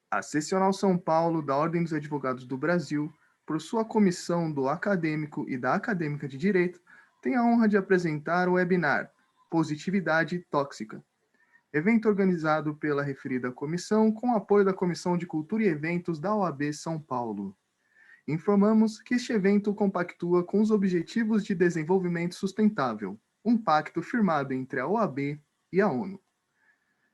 A Seccional São Paulo da Ordem dos Advogados do Brasil, por sua comissão do Acadêmico e da Acadêmica de Direito, tem a honra de apresentar o webinar Positividade Tóxica, evento organizado pela referida comissão com apoio da Comissão de Cultura e Eventos da OAB São Paulo. Informamos que este evento compactua com os Objetivos de Desenvolvimento Sustentável, um pacto firmado entre a OAB e a ONU.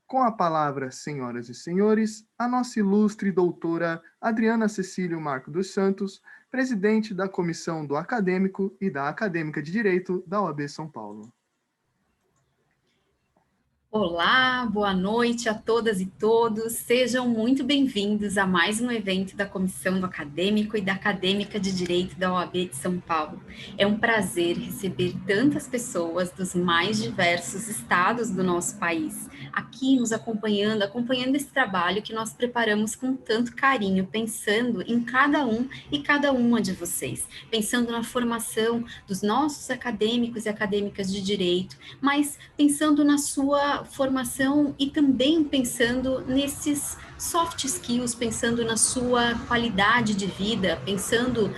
Com a palavra, senhoras e senhores, a nossa ilustre doutora Adriana Cecílio Marco dos Santos, presidente da Comissão do Acadêmico e da Acadêmica de Direito da OAB São Paulo. Olá, boa noite a todas e todos. Sejam muito bem-vindos a mais um evento da Comissão do Acadêmico e da Acadêmica de Direito da OAB de São Paulo. É um prazer receber tantas pessoas dos mais diversos estados do nosso país aqui nos acompanhando esse trabalho que nós preparamos com tanto carinho, pensando em cada um e cada uma de vocês, pensando na formação dos nossos acadêmicos e acadêmicas de direito, mas pensando na sua formação e também pensando nesses soft skills, pensando na sua qualidade de vida, pensando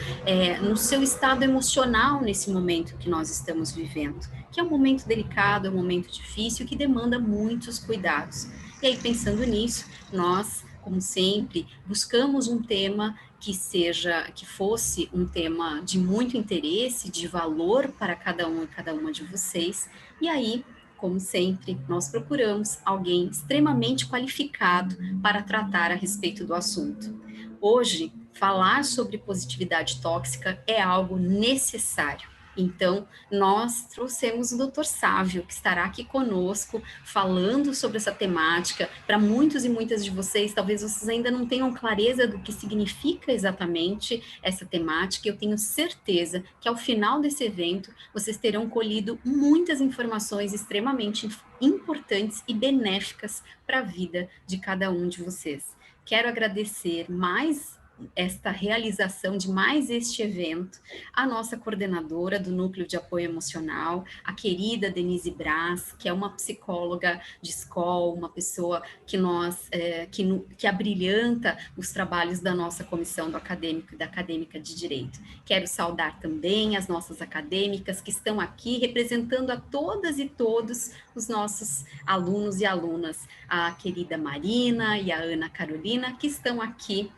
no seu estado emocional nesse momento que nós estamos vivendo, que é um momento delicado, é um momento difícil, que demanda muitos cuidados. E aí, pensando nisso, nós, como sempre, buscamos um tema que fosse um tema de muito interesse, de valor para cada um e cada uma de vocês, e aí, como sempre, nós procuramos alguém extremamente qualificado para tratar a respeito do assunto. Hoje, falar sobre positividade tóxica é algo necessário. Então, nós trouxemos o Dr. Sávio, que estará aqui conosco, falando sobre essa temática. Para muitos e muitas de vocês, talvez vocês ainda não tenham clareza do que significa exatamente essa temática. Eu tenho certeza que ao final desse evento, vocês terão colhido muitas informações extremamente importantes e benéficas para a vida de cada um de vocês. Quero agradecer mais esta realização de mais este evento, a nossa coordenadora do Núcleo de Apoio Emocional, a querida Denise Braz, que é uma psicóloga de escola, uma pessoa que abrilhanta os trabalhos da nossa comissão do acadêmico e da acadêmica de direito. Quero saudar também as nossas acadêmicas que estão aqui representando a todas e todos os nossos alunos e alunas, a querida Marina e a Ana Carolina, que estão aqui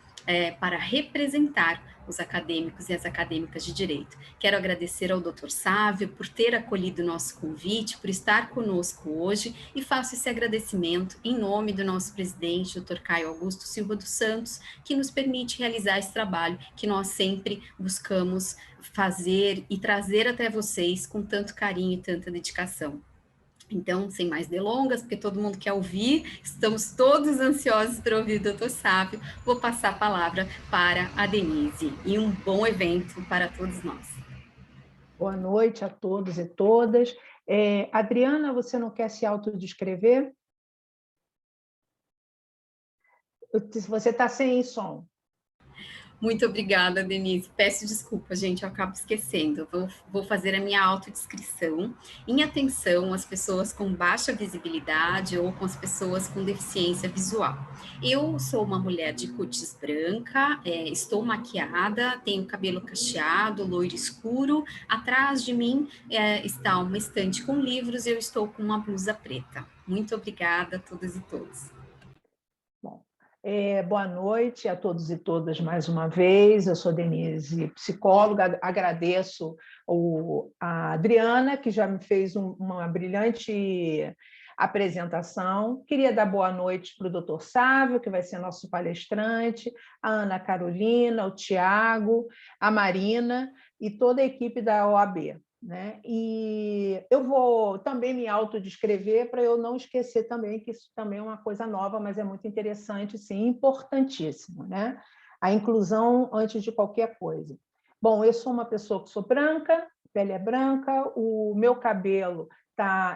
para representar os acadêmicos e as acadêmicas de direito. Quero agradecer ao Dr. Sávio por ter acolhido o nosso convite, por estar conosco hoje, e faço esse agradecimento em nome do nosso presidente, Dr. Caio Augusto Silva dos Santos, que nos permite realizar esse trabalho que nós sempre buscamos fazer e trazer até vocês com tanto carinho e tanta dedicação. Então, sem mais delongas, porque todo mundo quer ouvir, estamos todos ansiosos para ouvir o Dr. Sávio, vou passar a palavra para a Denise, e um bom evento para todos nós. Boa noite a todos e todas. Adriana, você não quer se autodescrever? Você está sem som. Muito obrigada, Denise. Peço desculpa, gente, eu acabo esquecendo. Vou fazer a minha autodescrição em atenção às pessoas com baixa visibilidade ou com as pessoas com deficiência visual. Eu sou uma mulher de cútis branca, estou maquiada, tenho cabelo cacheado, loiro escuro. Atrás de mim está uma estante com livros e eu estou com uma blusa preta. Muito obrigada a todas e todos. Boa noite a todos e todas mais uma vez. Eu sou Denise, psicóloga. Agradeço a Adriana, que já me fez uma brilhante apresentação. Queria dar boa noite para o Dr. Sávio, que vai ser nosso palestrante, a Ana Carolina, o Tiago, a Marina e toda a equipe da OAB. Né? E eu vou também me autodescrever para eu não esquecer também que isso também é uma coisa nova, mas é muito interessante, sim, importantíssimo, né? A inclusão antes de qualquer coisa. Bom, eu sou uma pessoa que sou branca, pele é branca, o meu cabelo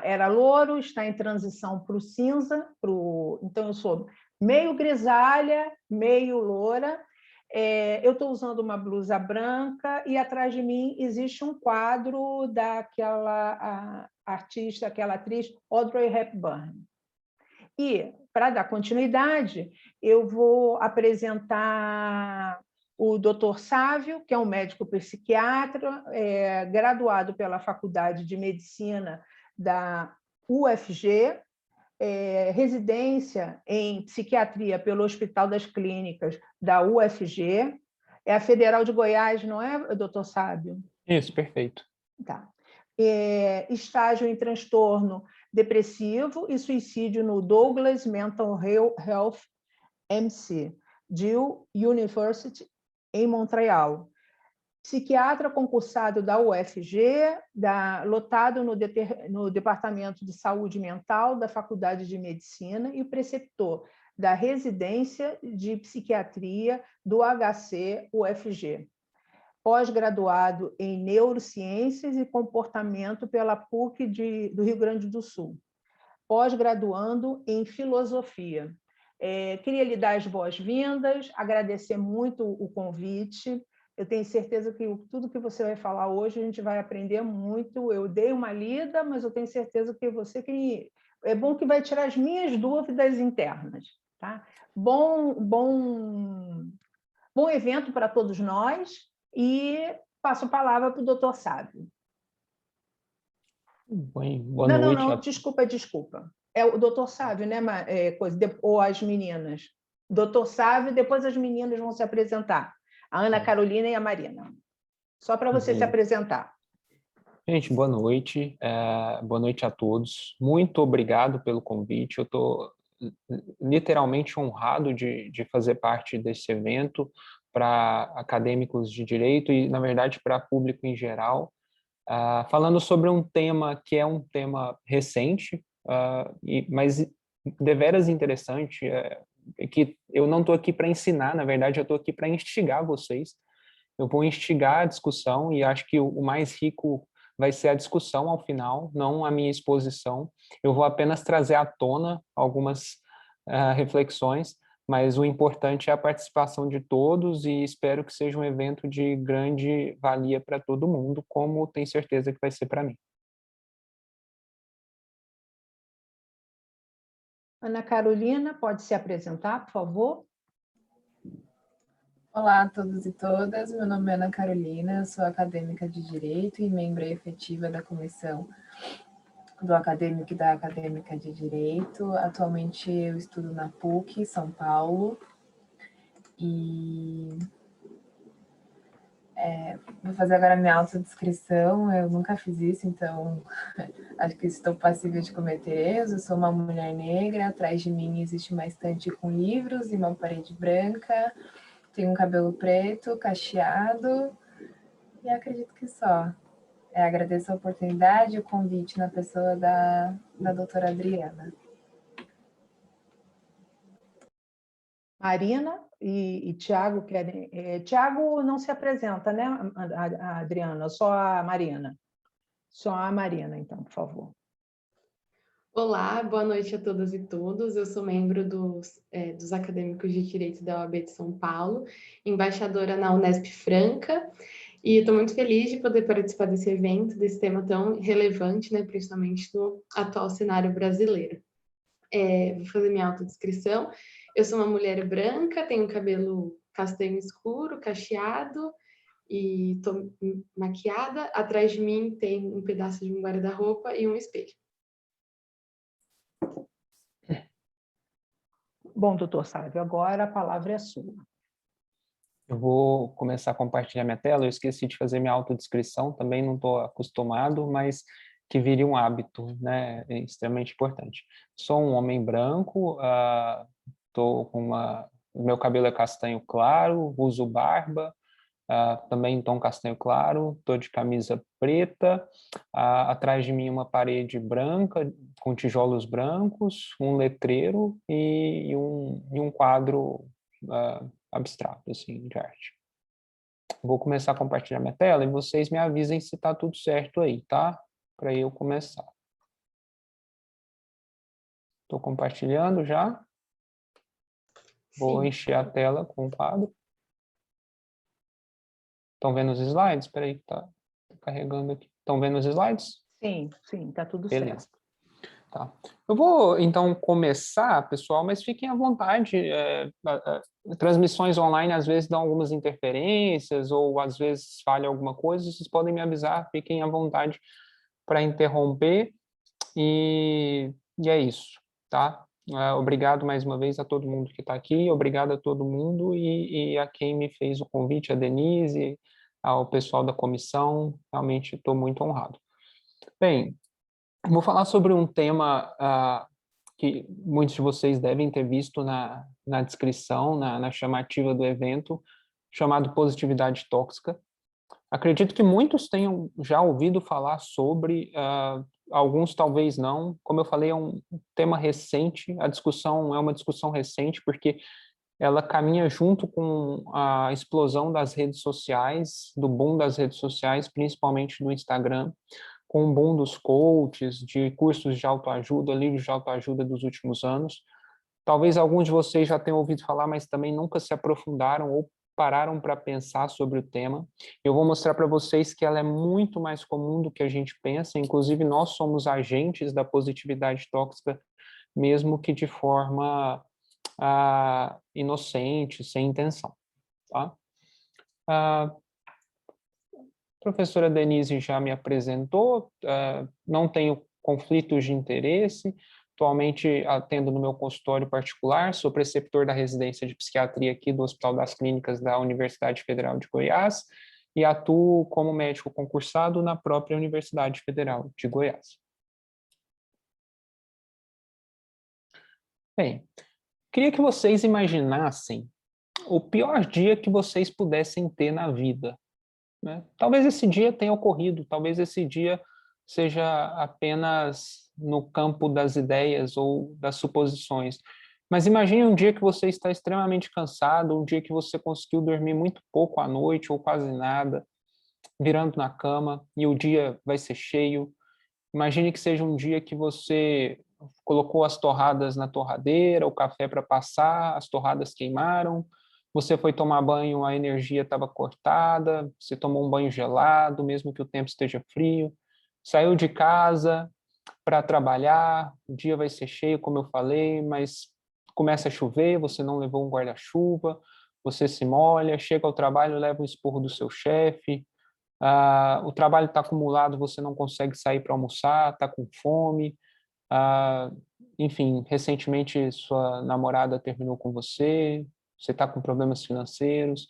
era louro, está em transição para o cinza, então eu sou meio grisalha, meio loura. Eu estou usando uma blusa branca e atrás de mim existe um quadro daquela artista, aquela atriz Audrey Hepburn. E, para dar continuidade, eu vou apresentar o Dr. Sávio, que é um médico psiquiatra, graduado pela Faculdade de Medicina da UFG, residência em psiquiatria pelo Hospital das Clínicas da UFG. É a Federal de Goiás, não é, doutor Sábio? Isso, perfeito. Tá. Estágio em transtorno depressivo e suicídio no Douglas Mental Health MC, Deal University, em Montreal. Psiquiatra concursado da UFG, lotado no Departamento de Saúde Mental da Faculdade de Medicina e preceptor da Residência de Psiquiatria do HC UFG. Pós-graduado em Neurociências e Comportamento pela PUC do Rio Grande do Sul. Pós-graduando em Filosofia. Queria lhe dar as boas-vindas, agradecer muito o convite. Eu tenho certeza que tudo que você vai falar hoje a gente vai aprender muito. Eu dei uma lida, mas eu tenho certeza que é bom que vai tirar as minhas dúvidas internas. Tá? Bom evento para todos nós e passo a palavra para o doutor Sábio. Boa noite. Não, desculpa. É o doutor Sávio, né? Ou as meninas. Doutor Sávio, depois as meninas vão se apresentar. A Ana Carolina e a Marina. Só para você se apresentar. Gente, boa noite. Boa noite a todos. Muito obrigado pelo convite. Eu estou literalmente honrado de fazer parte desse evento para acadêmicos de direito e, na verdade, para público em geral. Falando sobre um tema que é um tema recente, mas deveras interessante, que eu não estou aqui para ensinar, na verdade, eu estou aqui para instigar vocês. Eu vou instigar a discussão e acho que o mais rico vai ser a discussão ao final, não a minha exposição. Eu vou apenas trazer à tona algumas reflexões, mas o importante é a participação de todos e espero que seja um evento de grande valia para todo mundo, como tenho certeza que vai ser para mim. Ana Carolina, pode se apresentar, por favor? Olá a todos e todas, meu nome é Ana Carolina, eu sou acadêmica de Direito e membro efetiva da Comissão do Acadêmico e da Acadêmica de Direito. Atualmente eu estudo na PUC, São Paulo, e vou fazer agora a minha autodescrição. Eu nunca fiz isso, então acho que estou passível de cometer erros. Eu sou uma mulher negra, atrás de mim existe uma estante com livros e uma parede branca. Tenho um cabelo preto, cacheado, e acredito que só. Agradeço a oportunidade e o convite na pessoa da doutora Adriana. Marina e Tiago querem... Tiago não se apresenta, né, a Adriana? Só a Marina. Só a Marina, então, por favor. Olá, boa noite a todas e todos. Eu sou membro dos acadêmicos de Direito da OAB de São Paulo, embaixadora na Unesp Franca, e estou muito feliz de poder participar desse evento, desse tema tão relevante, né, principalmente no atual cenário brasileiro. Vou fazer minha autodescrição. Eu sou uma mulher branca, tenho cabelo castanho escuro, cacheado, e estou maquiada. Atrás de mim tem um pedaço de um guarda-roupa e um espelho. Bom, doutor Sávio, agora a palavra é sua. Eu vou começar a compartilhar minha tela. Eu esqueci de fazer minha autodescrição, também não estou acostumado, mas que vire um hábito, né? É extremamente importante. Sou um homem branco, o meu cabelo é castanho claro, uso barba, também em tom castanho claro, estou de camisa preta, atrás de mim uma parede branca com tijolos brancos, um letreiro e um quadro abstrato, assim, de arte. Vou começar a compartilhar minha tela e vocês me avisem se está tudo certo aí, tá? Para eu começar. Estou compartilhando já. Vou encher a tela com o quadro. Estão vendo os slides? Espera aí que está carregando aqui. Estão vendo os slides? Sim, está tudo Beleza. certo. Tá. Eu vou, então, começar, pessoal, mas fiquem à vontade. Transmissões online, às vezes, dão algumas interferências ou, às vezes, falha alguma coisa. Vocês podem me avisar, fiquem à vontade para interromper. E é isso, tá? Obrigado mais uma vez a todo mundo que está aqui, obrigado a todo mundo e a quem me fez o convite, a Denise, ao pessoal da comissão, realmente estou muito honrado. Bem, vou falar sobre um tema que muitos de vocês devem ter visto na descrição, na chamativa do evento, chamado Positividade Tóxica. Acredito que muitos tenham já ouvido falar sobre, alguns talvez não. Como eu falei, é um tema recente, a discussão é uma discussão recente, porque ela caminha junto com a explosão das redes sociais, do boom das redes sociais, principalmente do Instagram, com o boom dos coaches, de cursos de autoajuda, livros de autoajuda dos últimos anos. Talvez alguns de vocês já tenham ouvido falar, mas também nunca se aprofundaram ou pararam para pensar sobre o tema. Eu vou mostrar para vocês que ela é muito mais comum do que a gente pensa, inclusive nós somos agentes da positividade tóxica, mesmo que de forma inocente, sem intenção. Tá? A professora Denise já me apresentou, não tenho conflitos de interesse, atualmente atendo no meu consultório particular, sou preceptor da residência de psiquiatria aqui do Hospital das Clínicas da Universidade Federal de Goiás e atuo como médico concursado na própria Universidade Federal de Goiás. Bem, queria que vocês imaginassem o pior dia que vocês pudessem ter na vida, né? Talvez esse dia tenha ocorrido, talvez esse dia seja apenas no campo das ideias ou das suposições. Mas imagine um dia que você está extremamente cansado, um dia que você conseguiu dormir muito pouco à noite ou quase nada, virando na cama, e o dia vai ser cheio. Imagine que seja um dia que você colocou as torradas na torradeira, o café para passar, as torradas queimaram, você foi tomar banho, a energia estava cortada, você tomou um banho gelado, mesmo que o tempo esteja frio, saiu de casa para trabalhar, o dia vai ser cheio, como eu falei, mas começa a chover, você não levou um guarda-chuva, você se molha, chega ao trabalho, leva um esporro do seu chefe, o trabalho está acumulado, você não consegue sair para almoçar, está com fome, enfim, recentemente sua namorada terminou com você, você está com problemas financeiros,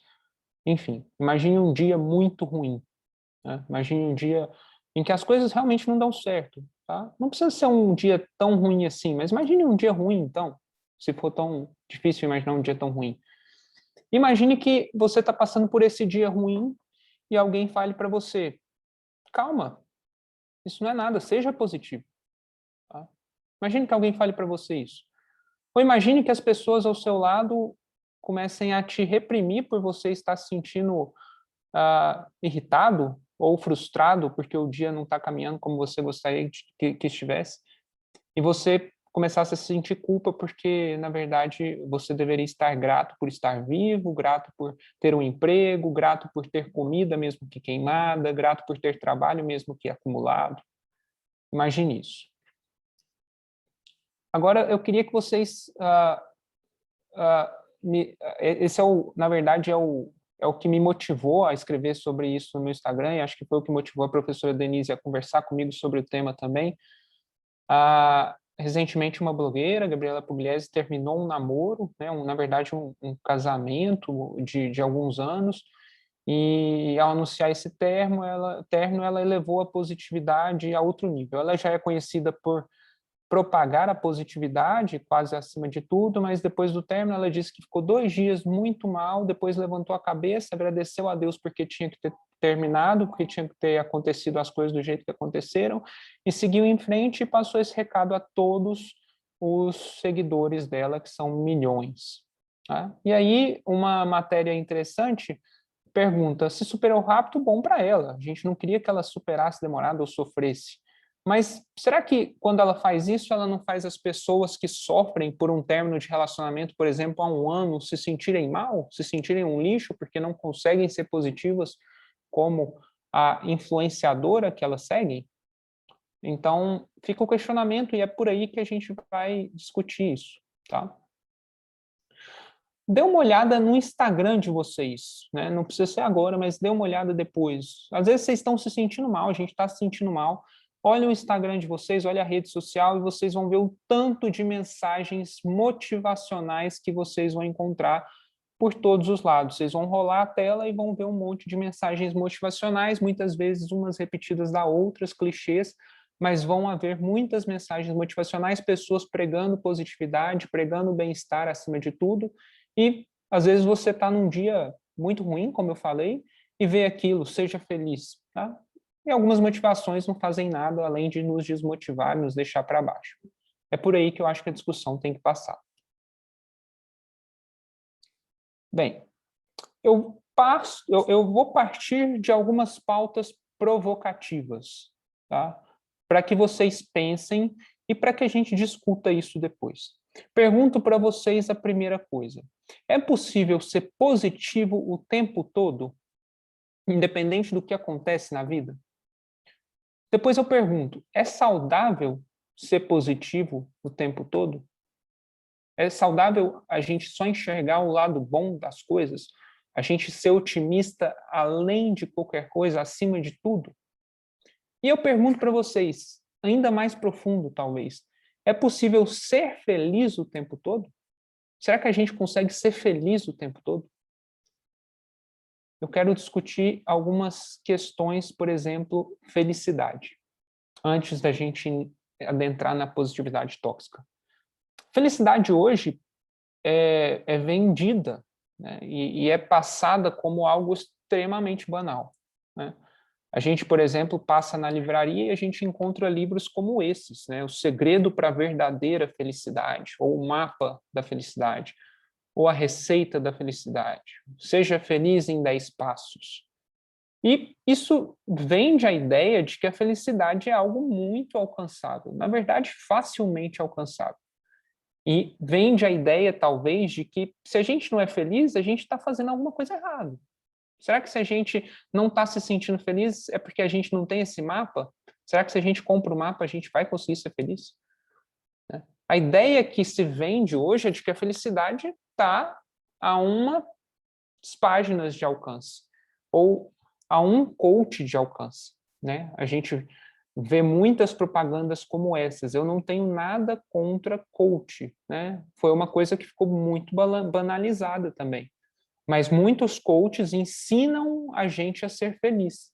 enfim, imagine um dia muito ruim, né? Imagine um dia em que as coisas realmente não dão certo, tá? Não precisa ser um dia tão ruim assim, mas imagine um dia ruim, então, se for tão difícil imaginar um dia tão ruim. Imagine que você está passando por esse dia ruim e alguém fale para você, calma, isso não é nada, seja positivo. Tá? Imagine que alguém fale para você isso. Ou imagine que as pessoas ao seu lado comecem a te reprimir por você estar se sentindo irritado ou frustrado porque o dia não está caminhando como você gostaria que estivesse, e você começasse a sentir culpa porque, na verdade, você deveria estar grato por estar vivo, grato por ter um emprego, grato por ter comida mesmo que queimada, grato por ter trabalho mesmo que acumulado. Imagine isso. Agora, eu queria que vocês... esse na verdade, é o que me motivou a escrever sobre isso no meu Instagram, e acho que foi o que motivou a professora Denise a conversar comigo sobre o tema também. Recentemente, uma blogueira, Gabriela Pugliese, terminou um namoro, né, na verdade, um casamento de alguns anos, e ao anunciar esse término, ela elevou a positividade a outro nível. Ela já é conhecida por propagar a positividade quase acima de tudo, mas depois do término ela disse que ficou 2 dias muito mal, depois levantou a cabeça, agradeceu a Deus porque tinha que ter terminado, porque tinha que ter acontecido as coisas do jeito que aconteceram, e seguiu em frente e passou esse recado a todos os seguidores dela, que são milhões. Tá? E aí, uma matéria interessante pergunta, se superou rápido, bom para ela, a gente não queria que ela superasse demorado ou sofresse. Mas será que quando ela faz isso, ela não faz as pessoas que sofrem por um término de relacionamento, por exemplo, há um ano, se sentirem mal, se sentirem um lixo, porque não conseguem ser positivas como a influenciadora que elas seguem? Então, fica o questionamento e é por aí que a gente vai discutir isso, tá? Dê uma olhada no Instagram de vocês, né? Não precisa ser agora, mas dê uma olhada depois. Às vezes vocês estão se sentindo mal, a gente está se sentindo mal. Olha o Instagram de vocês, olha a rede social e vocês vão ver o tanto de mensagens motivacionais que vocês vão encontrar por todos os lados. Vocês vão rolar a tela e vão ver um monte de mensagens motivacionais, muitas vezes umas repetidas da outras, clichês, mas vão haver muitas mensagens motivacionais, pessoas pregando positividade, pregando bem-estar acima de tudo, e às vezes você está num dia muito ruim, como eu falei, e vê aquilo, seja feliz, tá? E algumas motivações não fazem nada além de nos desmotivar, nos deixar para baixo. É por aí que eu acho que a discussão tem que passar. Bem, eu vou partir de algumas pautas provocativas, tá? Para que vocês pensem e para que a gente discuta isso depois. Pergunto para vocês a primeira coisa. É possível ser positivo o tempo todo, independente do que acontece na vida? Depois eu pergunto, é saudável ser positivo o tempo todo? É saudável a gente só enxergar o lado bom das coisas? A gente ser otimista além de qualquer coisa, acima de tudo? E eu pergunto para vocês, ainda mais profundo talvez, é possível ser feliz o tempo todo? Será que a gente consegue ser feliz o tempo todo? Eu quero discutir algumas questões, por exemplo, felicidade, antes da gente adentrar na positividade tóxica. Felicidade hoje é vendida, né, e é passada como algo extremamente banal, né? A gente, por exemplo, passa na livraria e a gente encontra livros como esses, né? O Segredo para a Verdadeira Felicidade, ou o Mapa da Felicidade, ou a Receita da Felicidade. Seja feliz em 10 passos. E isso vende a ideia de que a felicidade é algo muito alcançável, na verdade, facilmente alcançável. E vende a ideia, talvez, de que se a gente não é feliz, a gente está fazendo alguma coisa errada. Será que se a gente não está se sentindo feliz é porque a gente não tem esse mapa? Será que se a gente compra o mapa, a gente vai conseguir ser feliz? A ideia que se vende hoje é de que a felicidade está a umas páginas de alcance, ou a um coach de alcance, né? A gente vê muitas propagandas como essas. Eu não tenho nada contra coach, né? Foi uma coisa que ficou muito banalizada também. Mas muitos coaches ensinam a gente a ser feliz,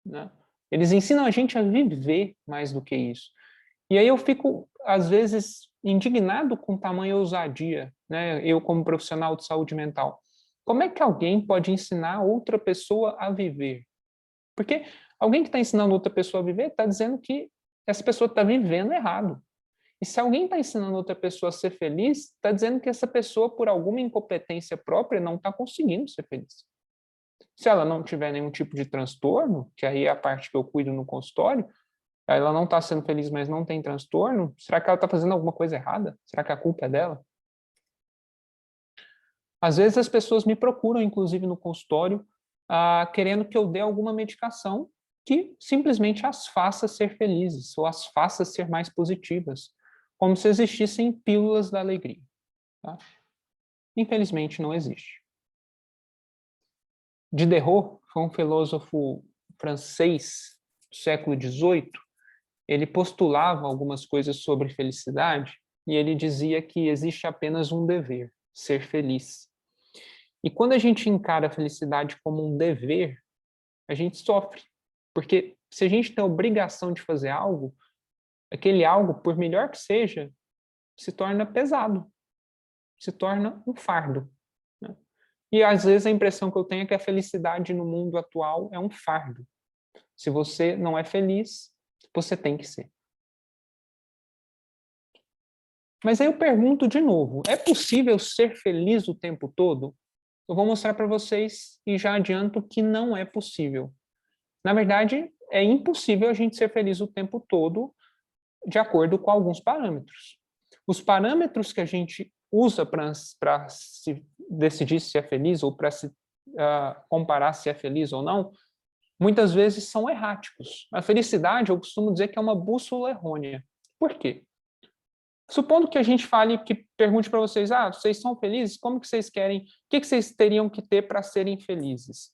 né? Eles ensinam a gente a viver mais do que isso. E aí eu fico, às vezes, indignado com tamanha ousadia, né? Eu, como profissional de saúde mental. Como é que alguém pode ensinar outra pessoa a viver? Porque alguém que está ensinando outra pessoa a viver está dizendo que essa pessoa está vivendo errado. E se alguém está ensinando outra pessoa a ser feliz, está dizendo que essa pessoa, por alguma incompetência própria, não está conseguindo ser feliz. Se ela não tiver nenhum tipo de transtorno, que aí é a parte que eu cuido no consultório, ela não está sendo feliz, mas não tem transtorno, será que ela está fazendo alguma coisa errada? Será que a culpa é dela? Às vezes as pessoas me procuram, inclusive no consultório, querendo que eu dê alguma medicação que simplesmente as faça ser felizes, ou as faça ser mais positivas, como se existissem pílulas da alegria. Tá? Infelizmente não existe. Diderot foi um filósofo francês do século XVIII. Ele postulava algumas coisas sobre felicidade e ele dizia que existe apenas um dever, ser feliz. E quando a gente encara a felicidade como um dever, a gente sofre. Porque se a gente tem a obrigação de fazer algo, aquele algo, por melhor que seja, se torna pesado, se torna um fardo, né? E às vezes a impressão que eu tenho é que a felicidade no mundo atual é um fardo. Se você não é feliz, você tem que ser. Mas aí eu pergunto de novo, é possível ser feliz o tempo todo? Eu vou mostrar para vocês e já adianto que não é possível. Na verdade, é impossível a gente ser feliz o tempo todo de acordo com alguns parâmetros. Os parâmetros que a gente usa para se decidir se é feliz ou para se comparar se é feliz ou não muitas vezes são erráticos. A felicidade, eu costumo dizer que é uma bússola errônea. Por quê? Supondo que a gente pergunte para vocês, vocês são felizes? Como que vocês querem? O que vocês teriam que ter para serem felizes?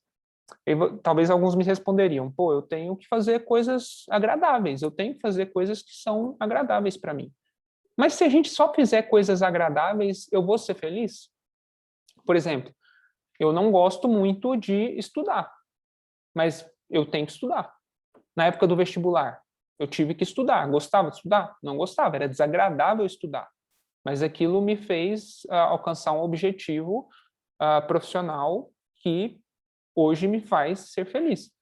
Talvez alguns me responderiam, eu tenho que fazer coisas agradáveis, eu tenho que fazer coisas que são agradáveis para mim. Mas se a gente só fizer coisas agradáveis, eu vou ser feliz? Por exemplo, eu não gosto muito de estudar, mas eu tenho que estudar. Na época do vestibular, eu tive que estudar. Gostava de estudar? Não gostava, era desagradável estudar. Mas aquilo me fez alcançar um objetivo profissional que hoje me faz ser feliz.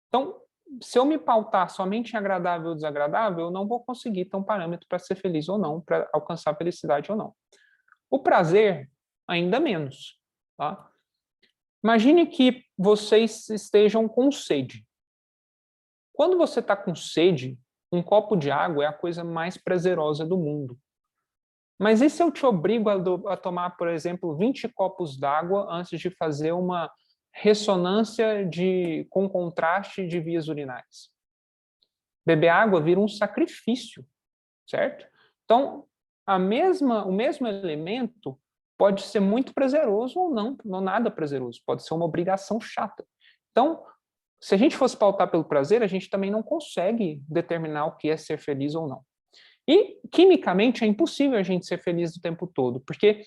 Então, se eu me pautar somente em agradável ou desagradável, eu não vou conseguir ter um parâmetro para ser feliz ou não, para alcançar a felicidade ou não. O prazer, ainda menos. Tá? Imagine que vocês estejam com sede. Quando você está com sede, um copo de água é a coisa mais prazerosa do mundo. Mas e se eu te obrigo a tomar, por exemplo, 20 copos d'água antes de fazer uma ressonância com contraste de vias urinárias? Beber água vira um sacrifício, certo? Então, o mesmo elemento pode ser muito prazeroso ou não nada prazeroso, pode ser uma obrigação chata. Então, se a gente fosse pautar pelo prazer, a gente também não consegue determinar o que é ser feliz ou não. E, quimicamente, é impossível a gente ser feliz o tempo todo, porque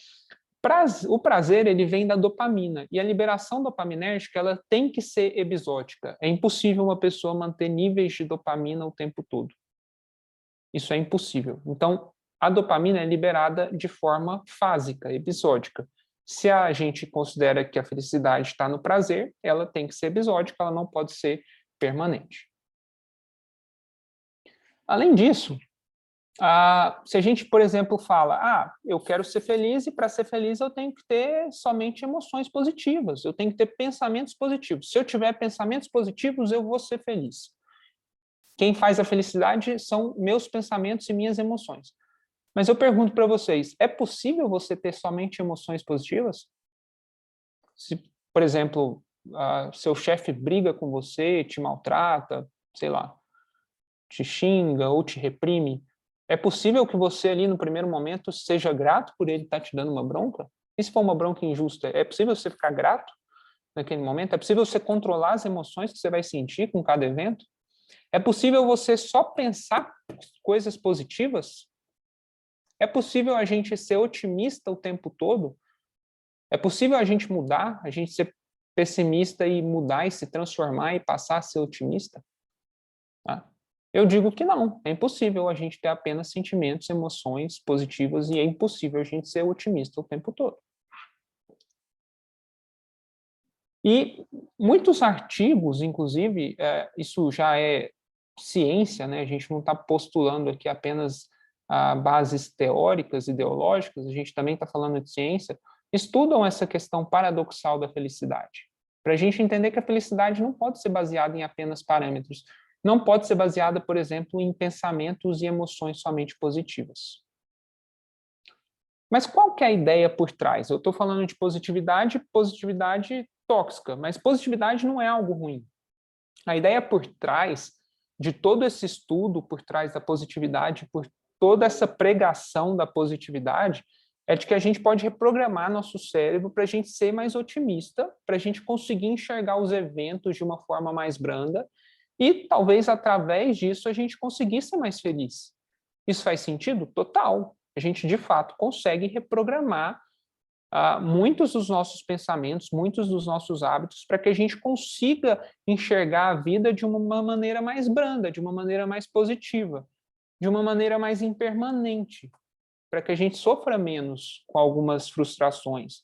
o prazer ele vem da dopamina, e a liberação dopaminérgica ela tem que ser episódica. É impossível uma pessoa manter níveis de dopamina o tempo todo. Isso é impossível. Então, a dopamina é liberada de forma fásica, episódica. Se a gente considera que a felicidade está no prazer, ela tem que ser episódica, ela não pode ser permanente. Além disso, se a gente, por exemplo, fala, eu quero ser feliz e para ser feliz eu tenho que ter somente emoções positivas, eu tenho que ter pensamentos positivos. Se eu tiver pensamentos positivos, eu vou ser feliz. Quem faz a felicidade são meus pensamentos e minhas emoções. Mas eu pergunto para vocês, é possível você ter somente emoções positivas? Se, por exemplo, seu chefe briga com você, te maltrata, sei lá, te xinga ou te reprime, é possível que você ali no primeiro momento seja grato por ele estar te dando uma bronca? E se for uma bronca injusta, é possível você ficar grato naquele momento? É possível você controlar as emoções que você vai sentir com cada evento? É possível você só pensar coisas positivas? É possível a gente ser otimista o tempo todo? É possível a gente mudar, a gente ser pessimista e mudar e se transformar e passar a ser otimista? Tá? Eu digo que não, é impossível a gente ter apenas sentimentos, emoções positivas e é impossível a gente ser otimista o tempo todo. E muitos artigos, inclusive, isso já é ciência, né? A gente não está postulando aqui apenas bases teóricas, ideológicas, a gente também está falando de ciência, estudam essa questão paradoxal da felicidade, para a gente entender que a felicidade não pode ser baseada em apenas parâmetros, não pode ser baseada, por exemplo, em pensamentos e emoções somente positivas. Mas qual que é a ideia por trás? Eu estou falando de positividade tóxica, mas positividade não é algo ruim. A ideia por trás de todo esse estudo, por trás da positividade, por toda essa pregação da positividade, é de que a gente pode reprogramar nosso cérebro para a gente ser mais otimista, para a gente conseguir enxergar os eventos de uma forma mais branda e talvez através disso a gente conseguir ser mais feliz. Isso faz sentido? Total. A gente de fato consegue reprogramar muitos dos nossos pensamentos, muitos dos nossos hábitos, para que a gente consiga enxergar a vida de uma maneira mais branda, de uma maneira mais positiva, de uma maneira mais impermanente, para que a gente sofra menos com algumas frustrações.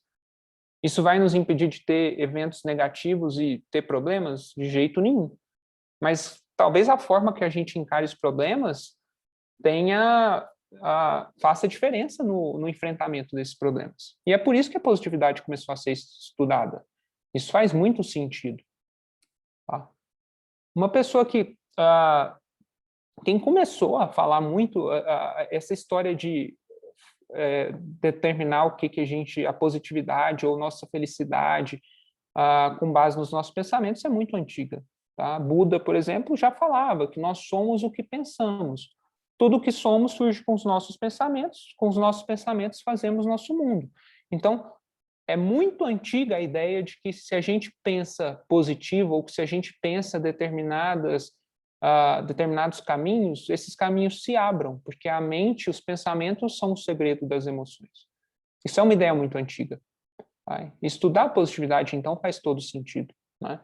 Isso vai nos impedir de ter eventos negativos e ter problemas? De jeito nenhum. Mas talvez a forma que a gente encare os problemas faça diferença no enfrentamento desses problemas. E é por isso que a positividade começou a ser estudada. Isso faz muito sentido. Tá? Uma pessoa que... quem começou a falar muito essa história de determinar o que a positividade ou nossa felicidade com base nos nossos pensamentos é muito antiga. Tá? Buda, por exemplo, já falava que nós somos o que pensamos. Tudo o que somos surge com os nossos pensamentos fazemos nosso mundo. Então, é muito antiga a ideia de que se a gente pensa positivo ou que se a gente pensa determinados caminhos, esses caminhos se abram, porque a mente, os pensamentos são o segredo das emoções. Isso é uma ideia muito antiga. Tá? Estudar a positividade, então, faz todo sentido. Né?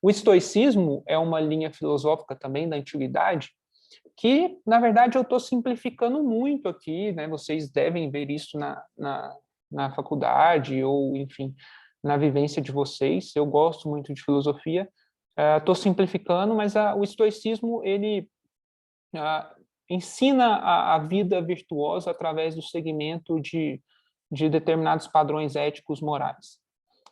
O estoicismo é uma linha filosófica também da antiguidade que, na verdade, eu estou simplificando muito aqui, né? Vocês devem ver isso na faculdade ou, enfim, na vivência de vocês. Eu gosto muito de filosofia. Estou simplificando, mas o estoicismo, ele ensina a vida virtuosa através do segmento de determinados padrões éticos morais.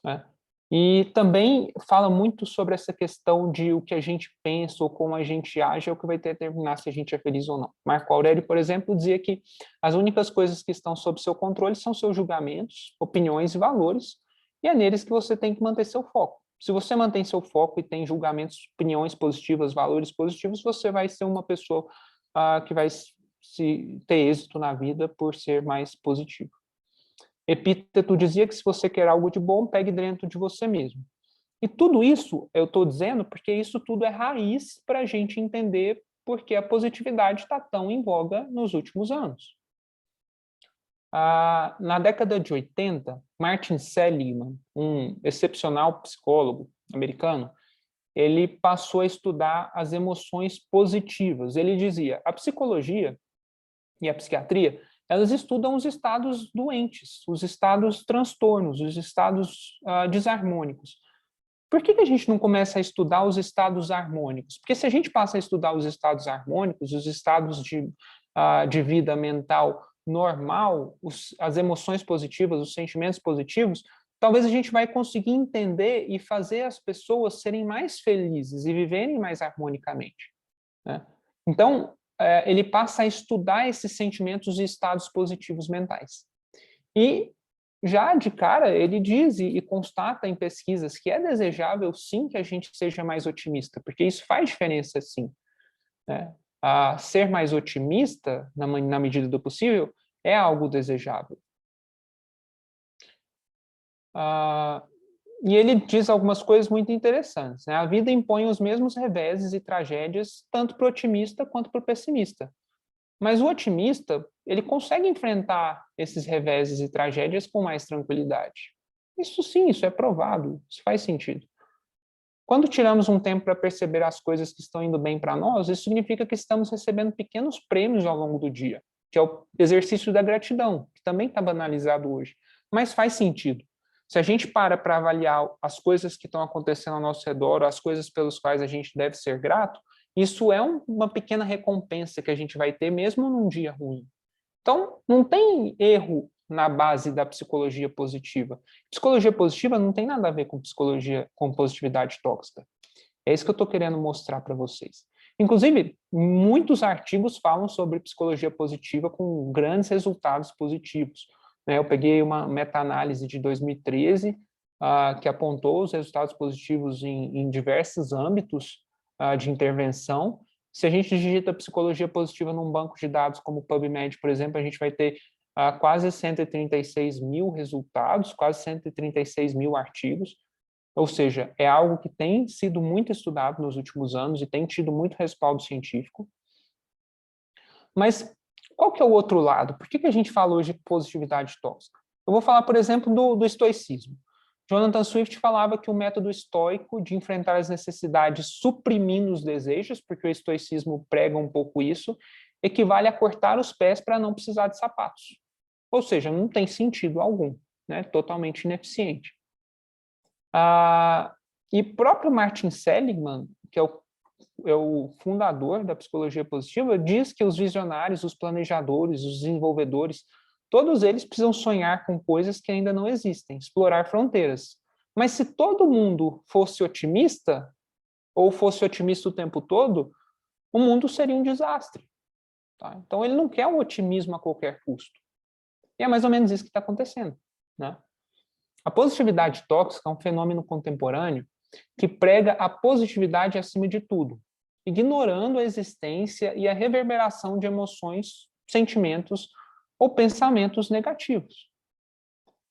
Né? E também fala muito sobre essa questão de o que a gente pensa ou como a gente age é o que vai determinar se a gente é feliz ou não. Marco Aurélio, por exemplo, dizia que as únicas coisas que estão sob seu controle são seus julgamentos, opiniões e valores, e é neles que você tem que manter seu foco. Se você mantém seu foco e tem julgamentos, opiniões positivas, valores positivos, você vai ser uma pessoa que vai ter êxito na vida por ser mais positivo. Epíteto dizia que se você quer algo de bom, pegue dentro de você mesmo. E tudo isso eu estou dizendo porque isso tudo é raiz para a gente entender por que a positividade está tão em voga nos últimos anos. Na década de 80, Martin Seligman, um excepcional psicólogo americano, ele passou a estudar as emoções positivas. Ele dizia, a psicologia e a psiquiatria elas estudam os estados doentes, os estados transtornos, os estados desarmônicos. Por que a gente não começa a estudar os estados harmônicos? Porque se a gente passa a estudar os estados harmônicos, os estados de vida mental normal, as emoções positivas, os sentimentos positivos, talvez a gente vai conseguir entender e fazer as pessoas serem mais felizes e viverem mais harmonicamente. Né? Então, ele passa a estudar esses sentimentos e estados positivos mentais. E, já de cara, ele diz e constata em pesquisas que é desejável, sim, que a gente seja mais otimista, porque isso faz diferença, sim. Né? Ser mais otimista, na medida do possível, é algo desejável. E ele diz algumas coisas muito interessantes. Né? A vida impõe os mesmos reveses e tragédias, tanto para o otimista quanto para o pessimista. Mas o otimista, ele consegue enfrentar esses reveses e tragédias com mais tranquilidade. Isso sim, isso é provado, isso faz sentido. Quando tiramos um tempo para perceber as coisas que estão indo bem para nós, isso significa que estamos recebendo pequenos prêmios ao longo do dia, que é o exercício da gratidão, que também está banalizado hoje, mas faz sentido. Se a gente para avaliar as coisas que estão acontecendo ao nosso redor, as coisas pelas quais a gente deve ser grato, isso é uma pequena recompensa que a gente vai ter mesmo num dia ruim. Então, não tem erro na base da psicologia positiva. Psicologia positiva não tem nada a ver com positividade tóxica. É isso que eu estou querendo mostrar para vocês. Inclusive, muitos artigos falam sobre psicologia positiva com grandes resultados positivos. Eu peguei uma meta-análise de 2013 que apontou os resultados positivos em diversos âmbitos de intervenção. Se a gente digita psicologia positiva num banco de dados como o PubMed, por exemplo, a gente vai ter quase 136 mil resultados, quase 136 mil artigos. Ou seja, é algo que tem sido muito estudado nos últimos anos e tem tido muito respaldo científico. Mas qual que é o outro lado? Por que a gente fala hoje de positividade tóxica? Eu vou falar, por exemplo, do estoicismo. Jonathan Swift falava que o método estoico de enfrentar as necessidades suprimindo os desejos, porque o estoicismo prega um pouco isso, equivale a cortar os pés para não precisar de sapatos. Ou seja, não tem sentido algum, né? Totalmente ineficiente. E próprio Martin Seligman, que é o fundador da psicologia positiva, diz que os visionários, os planejadores, os desenvolvedores, todos eles precisam sonhar com coisas que ainda não existem, explorar fronteiras. Mas se todo mundo fosse otimista, ou fosse otimista o tempo todo, o mundo seria um desastre. Tá? Então, ele não quer o otimismo a qualquer custo. E é mais ou menos isso que está acontecendo. Né? A positividade tóxica é um fenômeno contemporâneo que prega a positividade acima de tudo, ignorando a existência e a reverberação de emoções, sentimentos ou pensamentos negativos.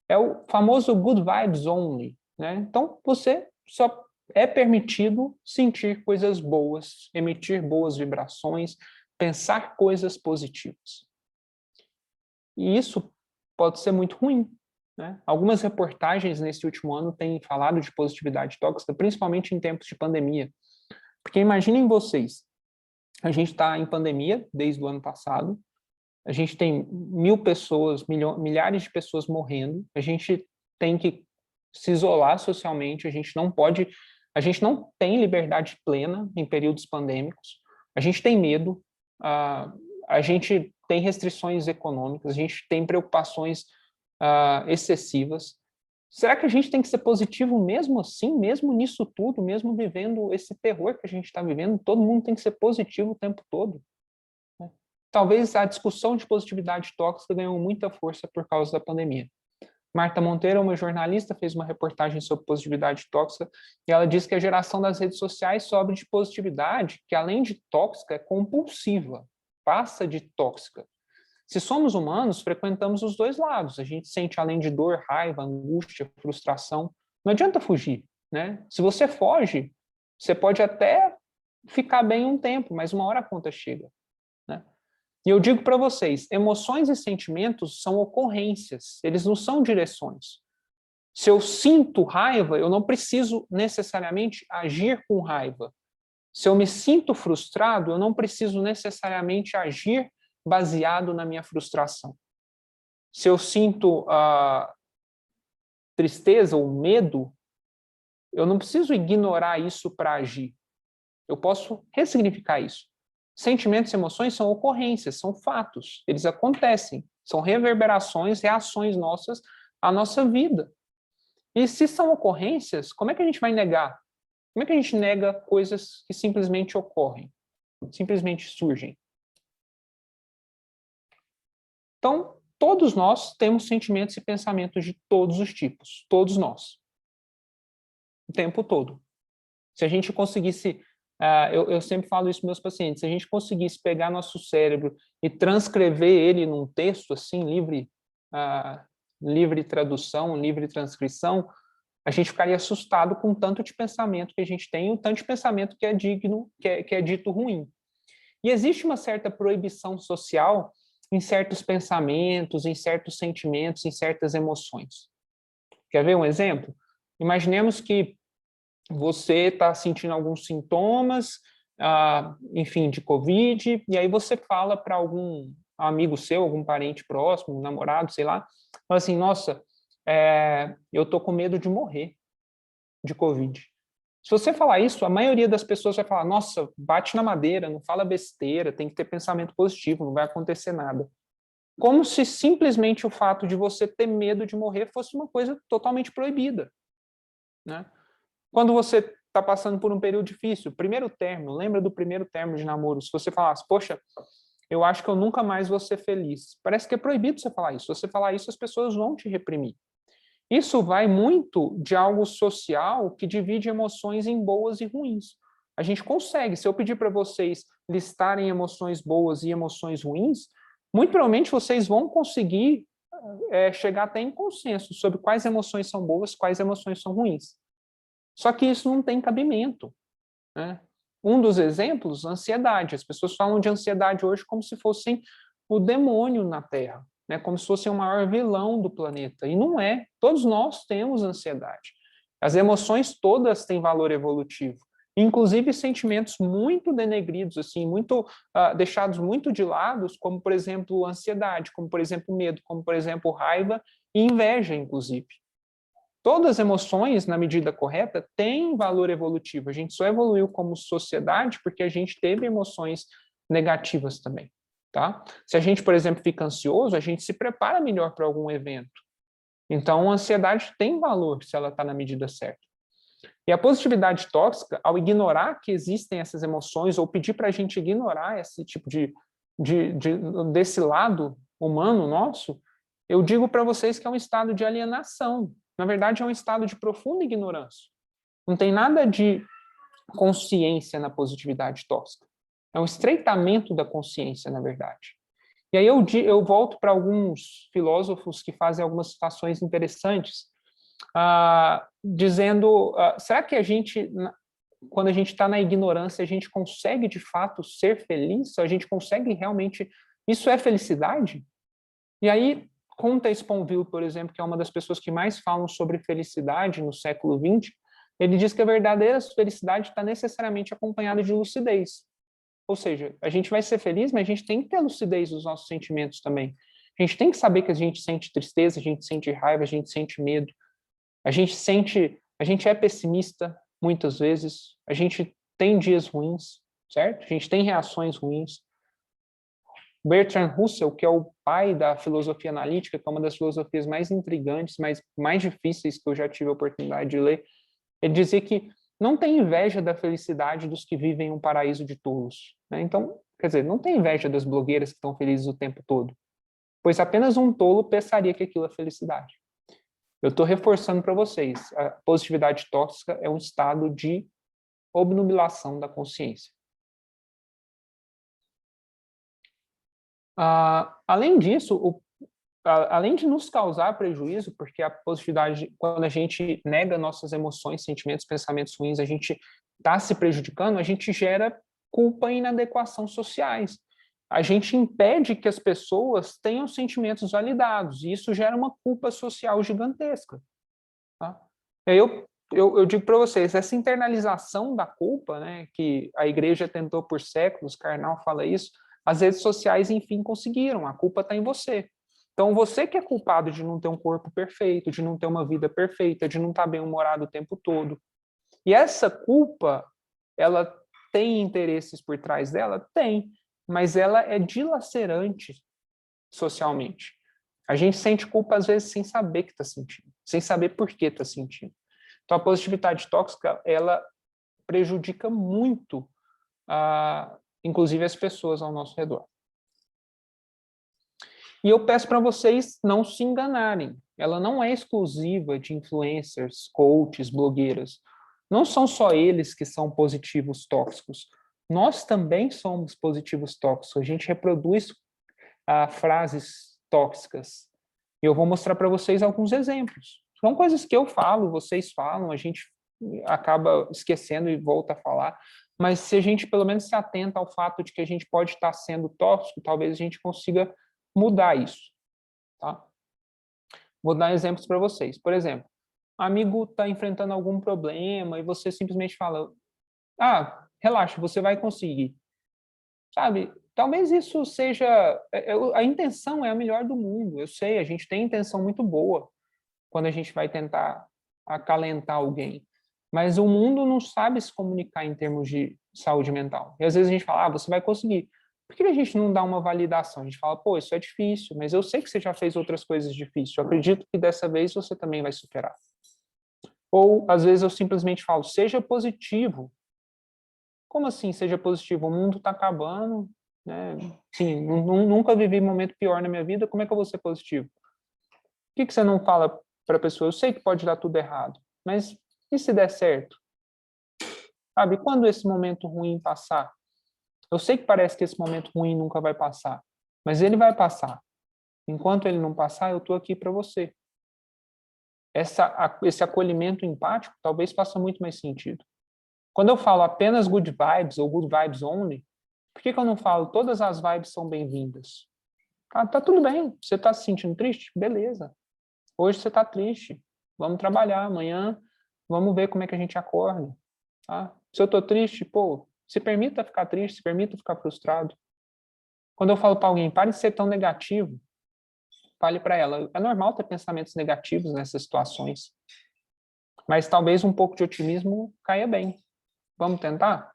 É o famoso good vibes only, né? Então, você só é permitido sentir coisas boas, emitir boas vibrações, pensar coisas positivas. E isso pode ser muito ruim, né? Algumas reportagens nesse último ano têm falado de positividade tóxica, principalmente em tempos de pandemia. Porque imaginem vocês, a gente está em pandemia desde o ano passado, a gente tem 1.000 pessoas, milhares de pessoas morrendo, a gente tem que se isolar socialmente, a gente não tem liberdade plena em períodos pandêmicos, a gente tem medo, a gente tem restrições econômicas, a gente tem preocupações excessivas. Será que a gente tem que ser positivo mesmo assim, mesmo nisso tudo, mesmo vivendo esse terror que a gente está vivendo? Todo mundo tem que ser positivo o tempo todo? Talvez a discussão de positividade tóxica ganhou muita força por causa da pandemia. Marta Monteiro, uma jornalista, fez uma reportagem sobre positividade tóxica e ela diz que a geração das redes sociais sobe de positividade, que além de tóxica, é compulsiva, passa de tóxica. Se somos humanos, frequentamos os dois lados. A gente sente, além de dor, raiva, angústia, frustração. Não adianta fugir, né? Se você foge, você pode até ficar bem um tempo, mas uma hora a conta chega, né? E eu digo para vocês, emoções e sentimentos são ocorrências, eles não são direções. Se eu sinto raiva, eu não preciso necessariamente agir com raiva. Se eu me sinto frustrado, eu não preciso necessariamente agir baseado na minha frustração. Se eu sinto tristeza ou medo, eu não preciso ignorar isso para agir. Eu posso ressignificar isso. Sentimentos e emoções são ocorrências, são fatos. Eles acontecem, são reverberações, reações nossas à nossa vida. E se são ocorrências, como é que a gente vai negar? Como é que a gente nega coisas que simplesmente ocorrem, simplesmente surgem? Então, todos nós temos sentimentos e pensamentos de todos os tipos, todos nós, o tempo todo. Se a gente conseguisse, eu sempre falo isso para meus pacientes, se a gente conseguisse pegar nosso cérebro e transcrever ele num texto assim, livre tradução, livre transcrição, a gente ficaria assustado com o tanto de pensamento que a gente tem e o tanto de pensamento que é digno, que é dito ruim. E existe uma certa proibição social em certos pensamentos, em certos sentimentos, em certas emoções. Quer ver um exemplo? Imaginemos que você está sentindo alguns sintomas, enfim, de Covid, e aí você fala para algum amigo seu, algum parente próximo, um namorado, sei lá, fala assim, nossa, eu estou com medo de morrer de Covid. Se você falar isso, a maioria das pessoas vai falar, nossa, bate na madeira, não fala besteira, tem que ter pensamento positivo, não vai acontecer nada. Como se simplesmente o fato de você ter medo de morrer fosse uma coisa totalmente proibida, né? Quando você está passando por um período difícil, primeiro término, lembra do primeiro término de namoro, se você falasse, poxa, eu acho que eu nunca mais vou ser feliz, parece que é proibido você falar isso. Se você falar isso, as pessoas vão te reprimir. Isso vai muito de algo social que divide emoções em boas e ruins. A gente consegue, se eu pedir para vocês listarem emoções boas e emoções ruins, muito provavelmente vocês vão conseguir chegar até em consenso sobre quais emoções são boas, quais emoções são ruins. Só que isso não tem cabimento, né? Um dos exemplos, ansiedade. As pessoas falam de ansiedade hoje como se fossem o demônio na Terra, né? Como se fosse o maior vilão do planeta. E não é. Todos nós temos ansiedade. As emoções todas têm valor evolutivo. Inclusive sentimentos muito denegridos, assim, muito deixados muito de lado, como, por exemplo, ansiedade, como, por exemplo, medo, como, por exemplo, raiva e inveja, inclusive. Todas as emoções, na medida correta, têm valor evolutivo. A gente só evoluiu como sociedade porque a gente teve emoções negativas também, tá? Se a gente, por exemplo, fica ansioso, a gente se prepara melhor para algum evento. Então, a ansiedade tem valor se ela está na medida certa. E a positividade tóxica, ao ignorar que existem essas emoções ou pedir para a gente ignorar esse tipo desse lado humano nosso, eu digo para vocês que é um estado de alienação. Na verdade, é um estado de profunda ignorância. Não tem nada de consciência na positividade tóxica. É um estreitamento da consciência, na verdade. E aí eu volto para alguns filósofos que fazem algumas citações interessantes, dizendo, será que a gente, quando a gente está na ignorância, a gente consegue de fato ser feliz? A gente consegue realmente... Isso é felicidade? E aí, conta Sponville, por exemplo, que é uma das pessoas que mais falam sobre felicidade no século XX, ele diz que a verdadeira felicidade está necessariamente acompanhada de lucidez. Ou seja, a gente vai ser feliz, mas a gente tem que ter lucidez dos nossos sentimentos também. A gente tem que saber que a gente sente tristeza, a gente sente raiva, a gente sente medo. A gente é pessimista muitas vezes, a gente tem dias ruins, certo? A gente tem reações ruins. Bertrand Russell, que é o pai da filosofia analítica, que é uma das filosofias mais intrigantes, mais difíceis que eu já tive a oportunidade de ler, ele dizia que não tem inveja da felicidade dos que vivem em um paraíso de tolos, né? Então, quer dizer, não tem inveja das blogueiras que estão felizes o tempo todo, pois apenas um tolo pensaria que aquilo é felicidade. Eu estou reforçando para vocês, a positividade tóxica é um estado de obnubilação da consciência. Além disso, além de nos causar prejuízo, porque a positividade, quando a gente nega nossas emoções, sentimentos, pensamentos ruins, a gente está se prejudicando, a gente gera culpa e inadequação sociais. A gente impede que as pessoas tenham sentimentos validados, e isso gera uma culpa social gigantesca. Tá? Eu digo para vocês, essa internalização da culpa, né, que a igreja tentou por séculos, Karnal fala isso, as redes sociais, enfim, conseguiram, a culpa está em você. Então, você que é culpado de não ter um corpo perfeito, de não ter uma vida perfeita, de não estar bem-humorado o tempo todo. E essa culpa, ela tem interesses por trás dela? Tem, mas ela é dilacerante socialmente. A gente sente culpa, às vezes, sem saber que está sentindo, sem saber por que está sentindo. Então, a positividade tóxica, ela prejudica muito, inclusive, as pessoas ao nosso redor. E eu peço para vocês não se enganarem. Ela não é exclusiva de influencers, coaches, blogueiras. Não são só eles que são positivos tóxicos. Nós também somos positivos tóxicos. A gente reproduz frases tóxicas. E eu vou mostrar para vocês alguns exemplos. São coisas que eu falo, vocês falam, a gente acaba esquecendo e volta a falar. Mas se a gente pelo menos se atenta ao fato de que a gente pode estar sendo tóxico, talvez a gente consiga mudar isso. Tá? Vou dar exemplos para vocês. Por exemplo, um amigo está enfrentando algum problema e você simplesmente fala, relaxa, você vai conseguir. Sabe? Talvez isso seja... A intenção é a melhor do mundo. Eu sei, a gente tem intenção muito boa quando a gente vai tentar acalentar alguém. Mas o mundo não sabe se comunicar em termos de saúde mental. E às vezes a gente fala, você vai conseguir. Por que a gente não dá uma validação? A gente fala, isso é difícil, mas eu sei que você já fez outras coisas difíceis. Eu acredito que dessa vez você também vai superar. Ou, às vezes, eu simplesmente falo, seja positivo. Como assim, seja positivo? O mundo está acabando, né? Sim, nunca vivi um momento pior na minha vida, como é que eu vou ser positivo? Por que você não fala para a pessoa, eu sei que pode dar tudo errado, mas e se der certo? Sabe, quando esse momento ruim passar? Eu sei que parece que esse momento ruim nunca vai passar, mas ele vai passar. Enquanto ele não passar, eu estou aqui para você. Esse acolhimento empático talvez faça muito mais sentido. Quando eu falo apenas good vibes ou good vibes only, por que eu não falo todas as vibes são bem-vindas? Tá tudo bem, você está se sentindo triste? Beleza. Hoje você está triste, vamos trabalhar, amanhã vamos ver como é que a gente acorda. Tá? Se eu estou triste, se permita ficar triste, se permita ficar frustrado. Quando eu falo para alguém, pare de ser tão negativo, fale para ela, é normal ter pensamentos negativos nessas situações, mas talvez um pouco de otimismo caia bem. Vamos tentar?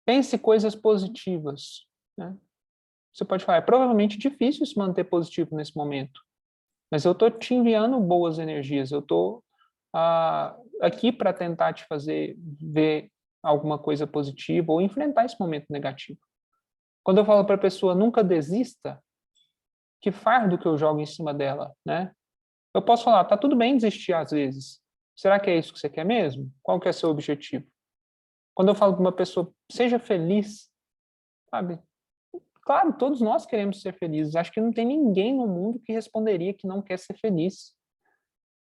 Pense coisas positivas. Né? Você pode falar, é provavelmente difícil se manter positivo nesse momento, mas eu estou te enviando boas energias, eu estou aqui para tentar te fazer ver alguma coisa positiva ou enfrentar esse momento negativo. Quando eu falo para a pessoa, nunca desista, que fardo que eu jogo em cima dela, né? Eu posso falar, tá tudo bem desistir às vezes. Será que é isso que você quer mesmo? Qual que é o seu objetivo? Quando eu falo para uma pessoa, seja feliz, sabe? Claro, todos nós queremos ser felizes. Acho que não tem ninguém no mundo que responderia que não quer ser feliz.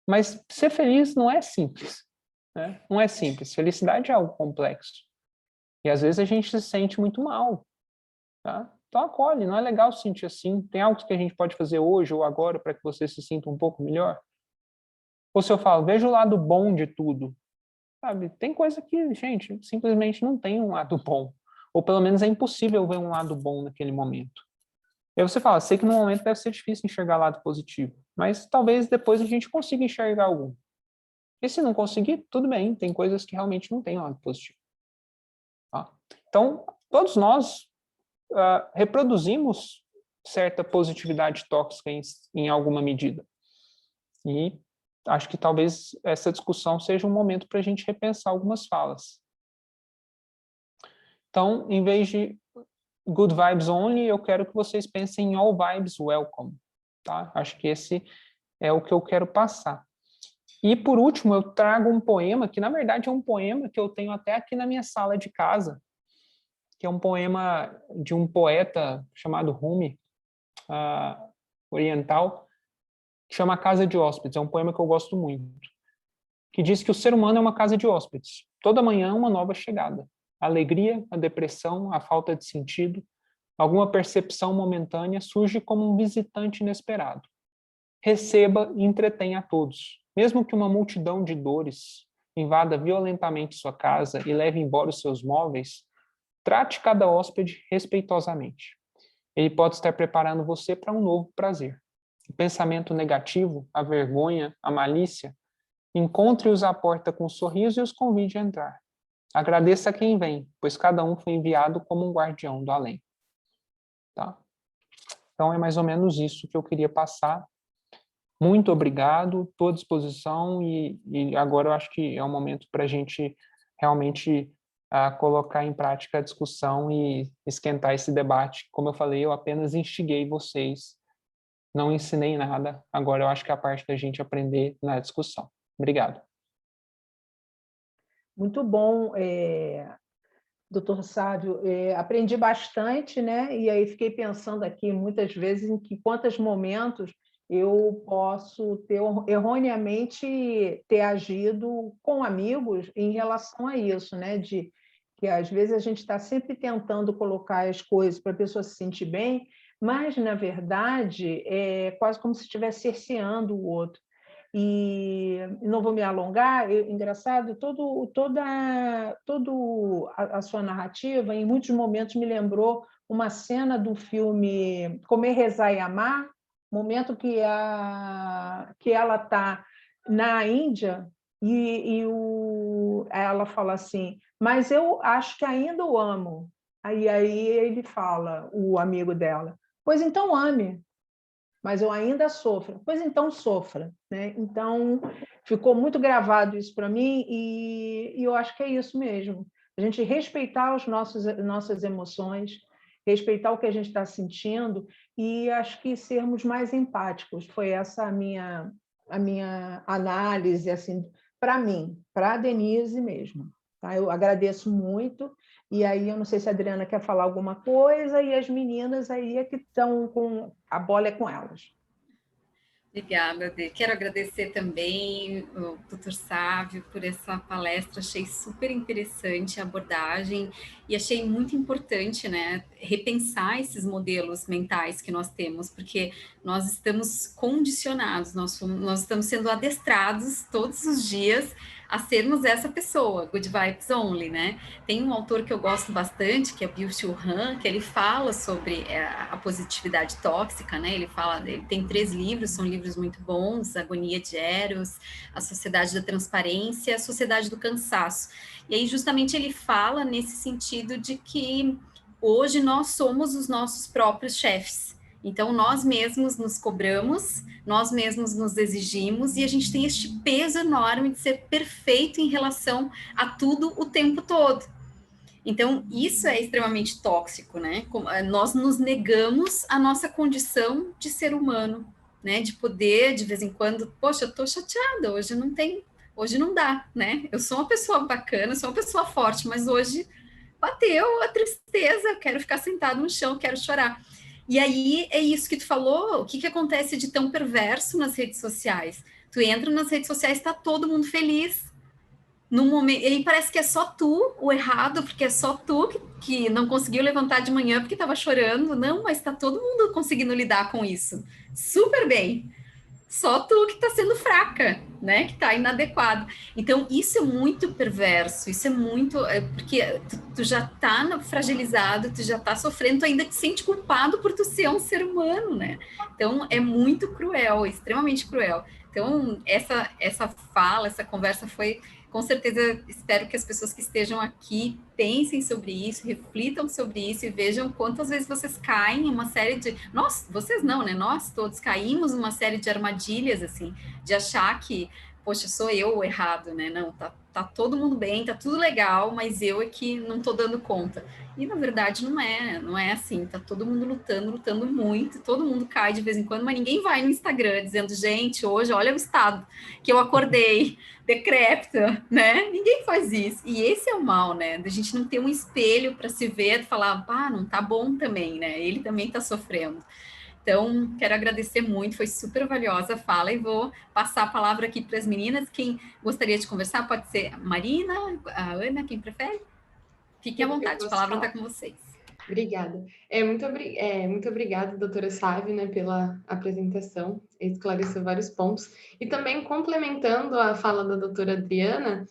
Mas ser feliz não é simples, né? Não é simples. Felicidade é algo complexo. E às vezes a gente se sente muito mal, tá? Então acolhe, não é legal se sentir assim. Tem algo que a gente pode fazer hoje ou agora para que você se sinta um pouco melhor? Ou se eu falo, veja o lado bom de tudo, sabe? Tem coisa que, gente, simplesmente não tem um lado bom. Ou pelo menos é impossível ver um lado bom naquele momento. E aí você fala, sei que no momento deve ser difícil enxergar lado positivo, mas talvez depois a gente consiga enxergar algum. E se não conseguir, tudo bem, tem coisas que realmente não têm lado positivo. Tá? Então, todos nós reproduzimos certa positividade tóxica em alguma medida. E acho que talvez essa discussão seja um momento para a gente repensar algumas falas. Então, em vez de good vibes only, eu quero que vocês pensem em all vibes welcome. Tá? Acho que esse é o que eu quero passar. E, por último, eu trago um poema, que na verdade é um poema que eu tenho até aqui na minha sala de casa, que é um poema de um poeta chamado Rumi, oriental, que chama Casa de Hóspedes. É um poema que eu gosto muito, que diz que o ser humano é uma casa de hóspedes. Toda manhã uma nova chegada. A alegria, a depressão, a falta de sentido, alguma percepção momentânea surge como um visitante inesperado. Receba e entretenha a todos. Mesmo que uma multidão de dores invada violentamente sua casa e leve embora os seus móveis, trate cada hóspede respeitosamente. Ele pode estar preparando você para um novo prazer. O pensamento negativo, a vergonha, a malícia, encontre-os à porta com um sorriso e os convide a entrar. Agradeça a quem vem, pois cada um foi enviado como um guardião do além. Tá? Então é mais ou menos isso que eu queria passar. Muito obrigado, estou à disposição e agora eu acho que é um momento para a gente realmente colocar em prática a discussão e esquentar esse debate. Como eu falei, eu apenas instiguei vocês, não ensinei nada, agora eu acho que é a parte da gente aprender na discussão. Obrigado. Muito bom, doutor Sávio, aprendi bastante, né? E aí fiquei pensando aqui muitas vezes em que quantos momentos eu posso ter erroneamente ter agido com amigos em relação a isso, né? De que às vezes a gente está sempre tentando colocar as coisas para a pessoa se sentir bem, mas na verdade é quase como se estivesse cerceando o outro. E não vou me alongar, engraçado, toda a sua narrativa, em muitos momentos, me lembrou uma cena do filme Comer, Rezar e Amar, momento que ela está na Índia e ela fala assim, mas eu acho que ainda o amo. Aí ele fala, o amigo dela, pois então ame. Mas eu ainda sofro. Pois então sofra, né? Então ficou muito gravado isso para mim e eu acho que é isso mesmo. A gente respeitar os nossas emoções, respeitar o que a gente está sentindo e acho que sermos mais empáticos. Foi essa a minha análise assim para mim, para a Denise mesmo. Tá? Eu agradeço muito. E aí, eu não sei se a Adriana quer falar alguma coisa, e as meninas aí é que estão com... A bola é com elas. Obrigada, Dê. Quero agradecer também o Dr. Sávio por essa palestra, achei super interessante a abordagem e achei muito importante, né, repensar esses modelos mentais que nós temos, porque nós estamos condicionados, nós estamos sendo adestrados todos os dias a sermos essa pessoa, good vibes only, né? Tem um autor que eu gosto bastante, que é Byung-Chul Han, que ele fala sobre a positividade tóxica, né? Ele tem 3 livros, são livros muito bons, Agonia de Eros, A Sociedade da Transparência, A Sociedade do Cansaço. E aí, justamente, ele fala nesse sentido de que hoje nós somos os nossos próprios chefes. Então, nós mesmos nos cobramos, nós mesmos nos exigimos e a gente tem este peso enorme de ser perfeito em relação a tudo o tempo todo. Então, isso é extremamente tóxico, né? Nós nos negamos a nossa condição de ser humano, né? De poder, de vez em quando, poxa, eu tô chateada, hoje não tem Hoje não dá, né? Eu sou uma pessoa bacana, sou uma pessoa forte, mas hoje bateu a tristeza, eu quero ficar sentado no chão, quero chorar. E aí é isso que tu falou, o que acontece de tão perverso nas redes sociais? Tu entra nas redes sociais, está todo mundo feliz. No momento, e parece que é só tu o errado, porque é só tu que não conseguiu levantar de manhã porque estava chorando. Não, mas está todo mundo conseguindo lidar com isso. Super bem. Só tu que está sendo fraca, né? Que está inadequado. Então, isso é muito perverso, isso é muito. Porque tu já está fragilizado, tu já está sofrendo, tu ainda te sente culpado por tu ser um ser humano, né? Então, é muito cruel, extremamente cruel. Então, essa fala, essa conversa foi. Com certeza, espero que as pessoas que estejam aqui pensem sobre isso, reflitam sobre isso e vejam quantas vezes vocês caem em uma série de... Nós, vocês não, né? Nós todos caímos numa série de armadilhas, assim, de achar que, poxa, sou eu o errado, né? Não, tá todo mundo bem, tá tudo legal, mas eu é que não tô dando conta. E, na verdade, não é assim. Tá todo mundo lutando muito, todo mundo cai de vez em quando, mas ninguém vai no Instagram dizendo, gente, hoje, olha o estado que eu acordei, decrépita, né? Ninguém faz isso. E esse é o mal, né? Da gente não ter um espelho para se ver e falar, não tá bom também, né? Ele também tá sofrendo. Então, quero agradecer muito, foi super valiosa a fala e vou passar a palavra aqui para as meninas. Quem gostaria de conversar pode ser a Marina, a Ana, quem prefere? Fiquem à vontade, a palavra está com vocês. Obrigada. Muito obrigada, doutora Sávio, né, pela apresentação, esclareceu vários pontos. E também complementando a fala da doutora Adriana,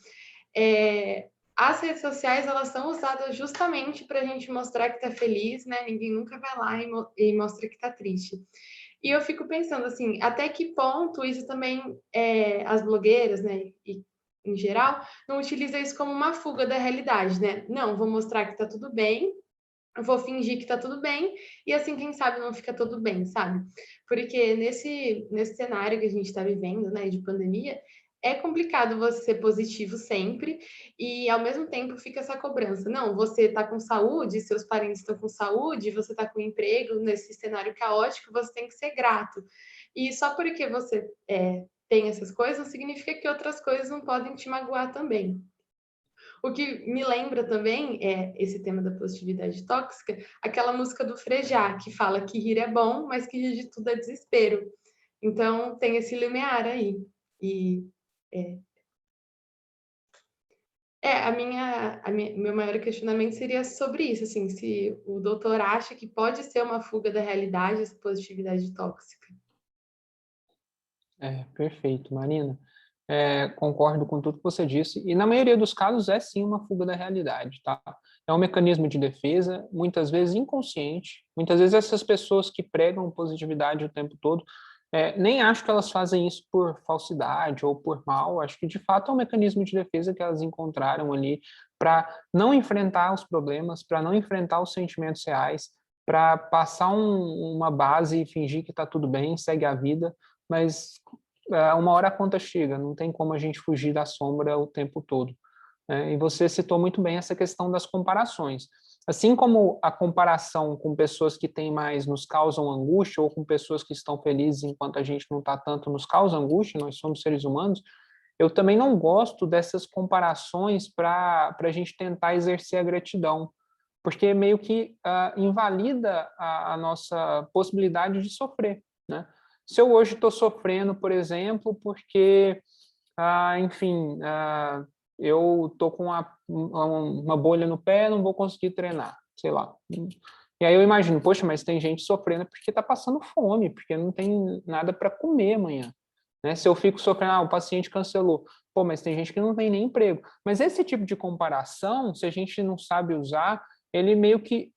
as redes sociais, elas são usadas justamente para a gente mostrar que está feliz, né? Ninguém nunca vai lá e mostra que está triste. E eu fico pensando, assim, até que ponto isso também, as blogueiras, né, e em geral, não utiliza isso como uma fuga da realidade, né? Não, vou mostrar que está tudo bem, eu vou fingir que tá tudo bem, e assim, quem sabe não fica tudo bem, sabe? Porque nesse cenário que a gente está vivendo, né, de pandemia, é complicado você ser positivo sempre, e ao mesmo tempo fica essa cobrança. Não, você está com saúde, seus parentes estão com saúde, você está com emprego nesse cenário caótico, você tem que ser grato. E só porque você tem essas coisas, não significa que outras coisas não podem te magoar também. O que me lembra também é esse tema da positividade tóxica, aquela música do Frejá, que fala que rir é bom, mas que rir de tudo é desespero. Então, tem esse limiar aí. E meu maior questionamento seria sobre isso, assim, se o doutor acha que pode ser uma fuga da realidade essa positividade tóxica. Perfeito, Marina. Concordo com tudo que você disse, e na maioria dos casos é sim uma fuga da realidade, tá? É um mecanismo de defesa, muitas vezes inconsciente, muitas vezes essas pessoas que pregam positividade o tempo todo, nem acho que elas fazem isso por falsidade ou por mal, acho que de fato é um mecanismo de defesa que elas encontraram ali para não enfrentar os problemas, para não enfrentar os sentimentos reais, para passar uma base e fingir que está tudo bem, segue a vida, mas uma hora a conta chega, não tem como a gente fugir da sombra o tempo todo, né? E você citou muito bem essa questão das comparações. Assim como a comparação com pessoas que têm mais nos causam angústia, ou com pessoas que estão felizes enquanto a gente não está tanto nos causa angústia, nós somos seres humanos, eu também não gosto dessas comparações para a gente tentar exercer a gratidão, porque meio que invalida a nossa possibilidade de sofrer, né? Se eu hoje estou sofrendo, por exemplo, porque, enfim, eu estou com uma bolha no pé, não vou conseguir treinar, sei lá. E aí eu imagino, poxa, mas tem gente sofrendo porque está passando fome, porque não tem nada para comer amanhã, né? Se eu fico sofrendo, o paciente cancelou, pô, mas tem gente que não tem nem emprego. Mas esse tipo de comparação, se a gente não sabe usar, ele meio que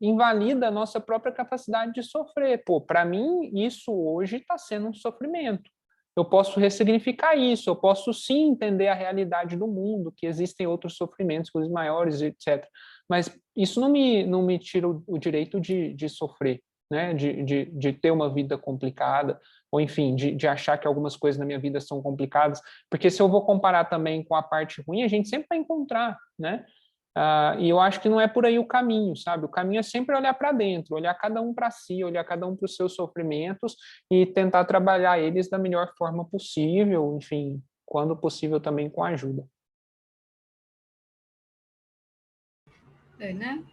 invalida a nossa própria capacidade de sofrer. Pô, para mim, isso hoje está sendo um sofrimento. Eu posso ressignificar isso, eu posso sim entender a realidade do mundo, que existem outros sofrimentos, coisas maiores, etc. Mas isso não me tira o direito de sofrer, né? De ter uma vida complicada, ou enfim, de achar que algumas coisas na minha vida são complicadas, porque se eu vou comparar também com a parte ruim, a gente sempre vai encontrar, né? E eu acho que não é por aí o caminho, sabe? O caminho é sempre olhar para dentro, olhar cada um para si, olhar cada um para os seus sofrimentos e tentar trabalhar eles da melhor forma possível, enfim, quando possível também com ajuda. Ana?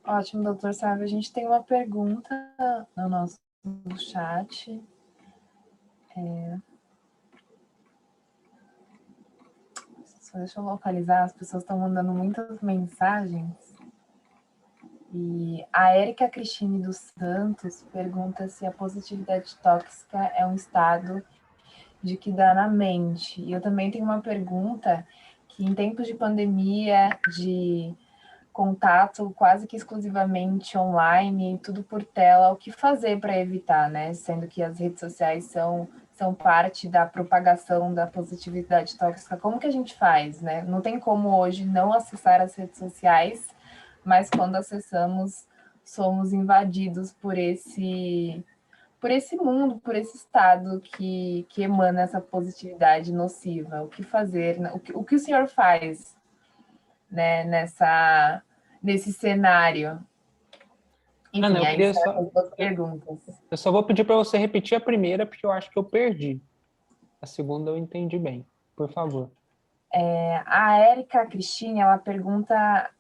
Ótimo, doutor Sávio. A gente tem uma pergunta no nosso chat. Só deixa eu localizar, as pessoas estão mandando muitas mensagens. E a Érica Cristine dos Santos pergunta se a positividade tóxica é um estado de que dá na mente. E eu também tenho uma pergunta que em tempos de pandemia, de contato quase que exclusivamente online, tudo por tela, o que fazer para evitar, né? Sendo que as redes sociais são parte da propagação da positividade tóxica. Como que a gente faz, né? Não tem como hoje não acessar as redes sociais, mas quando acessamos, somos invadidos por esse mundo, por esse estado que emana essa positividade nociva. O que fazer? O que o senhor faz, né, nesse cenário? Enfim, Ana, aí são as duas perguntas. Eu só vou pedir para você repetir a primeira, porque eu acho que eu perdi. A segunda eu entendi bem. Por favor. A Érica Cristine, ela pergunta...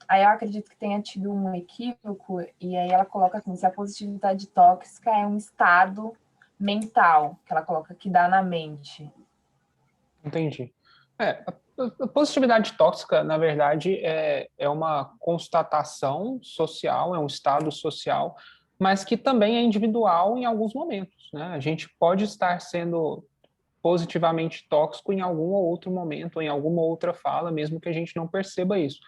Aí eu acredito que tenha tido um equívoco, e aí ela coloca assim, se a positividade tóxica é um estado mental, que ela coloca que dá na mente. Entendi. A positividade tóxica, na verdade, é uma constatação social, é um estado social, mas que também é individual em alguns momentos, né? A gente pode estar sendo positivamente tóxico em algum ou outro momento, em alguma outra fala, mesmo que a gente não perceba isso.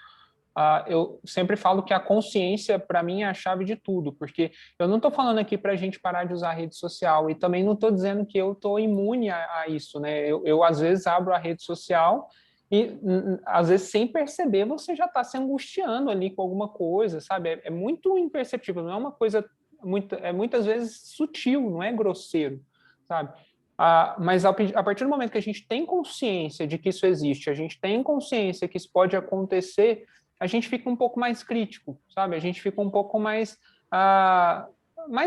Eu sempre falo que a consciência, para mim, é a chave de tudo, porque eu não estou falando aqui para a gente parar de usar a rede social, e também não estou dizendo que eu estou imune a isso, né? Eu, às vezes, abro a rede social e, às vezes, sem perceber, você já está se angustiando ali com alguma coisa, sabe? É muito imperceptível, não é uma coisa, muitas vezes, sutil, não é grosseiro, sabe? Mas a partir do momento que a gente tem consciência de que isso existe, a gente tem consciência que isso pode acontecer, a gente fica um pouco mais crítico, sabe? A gente fica um pouco mais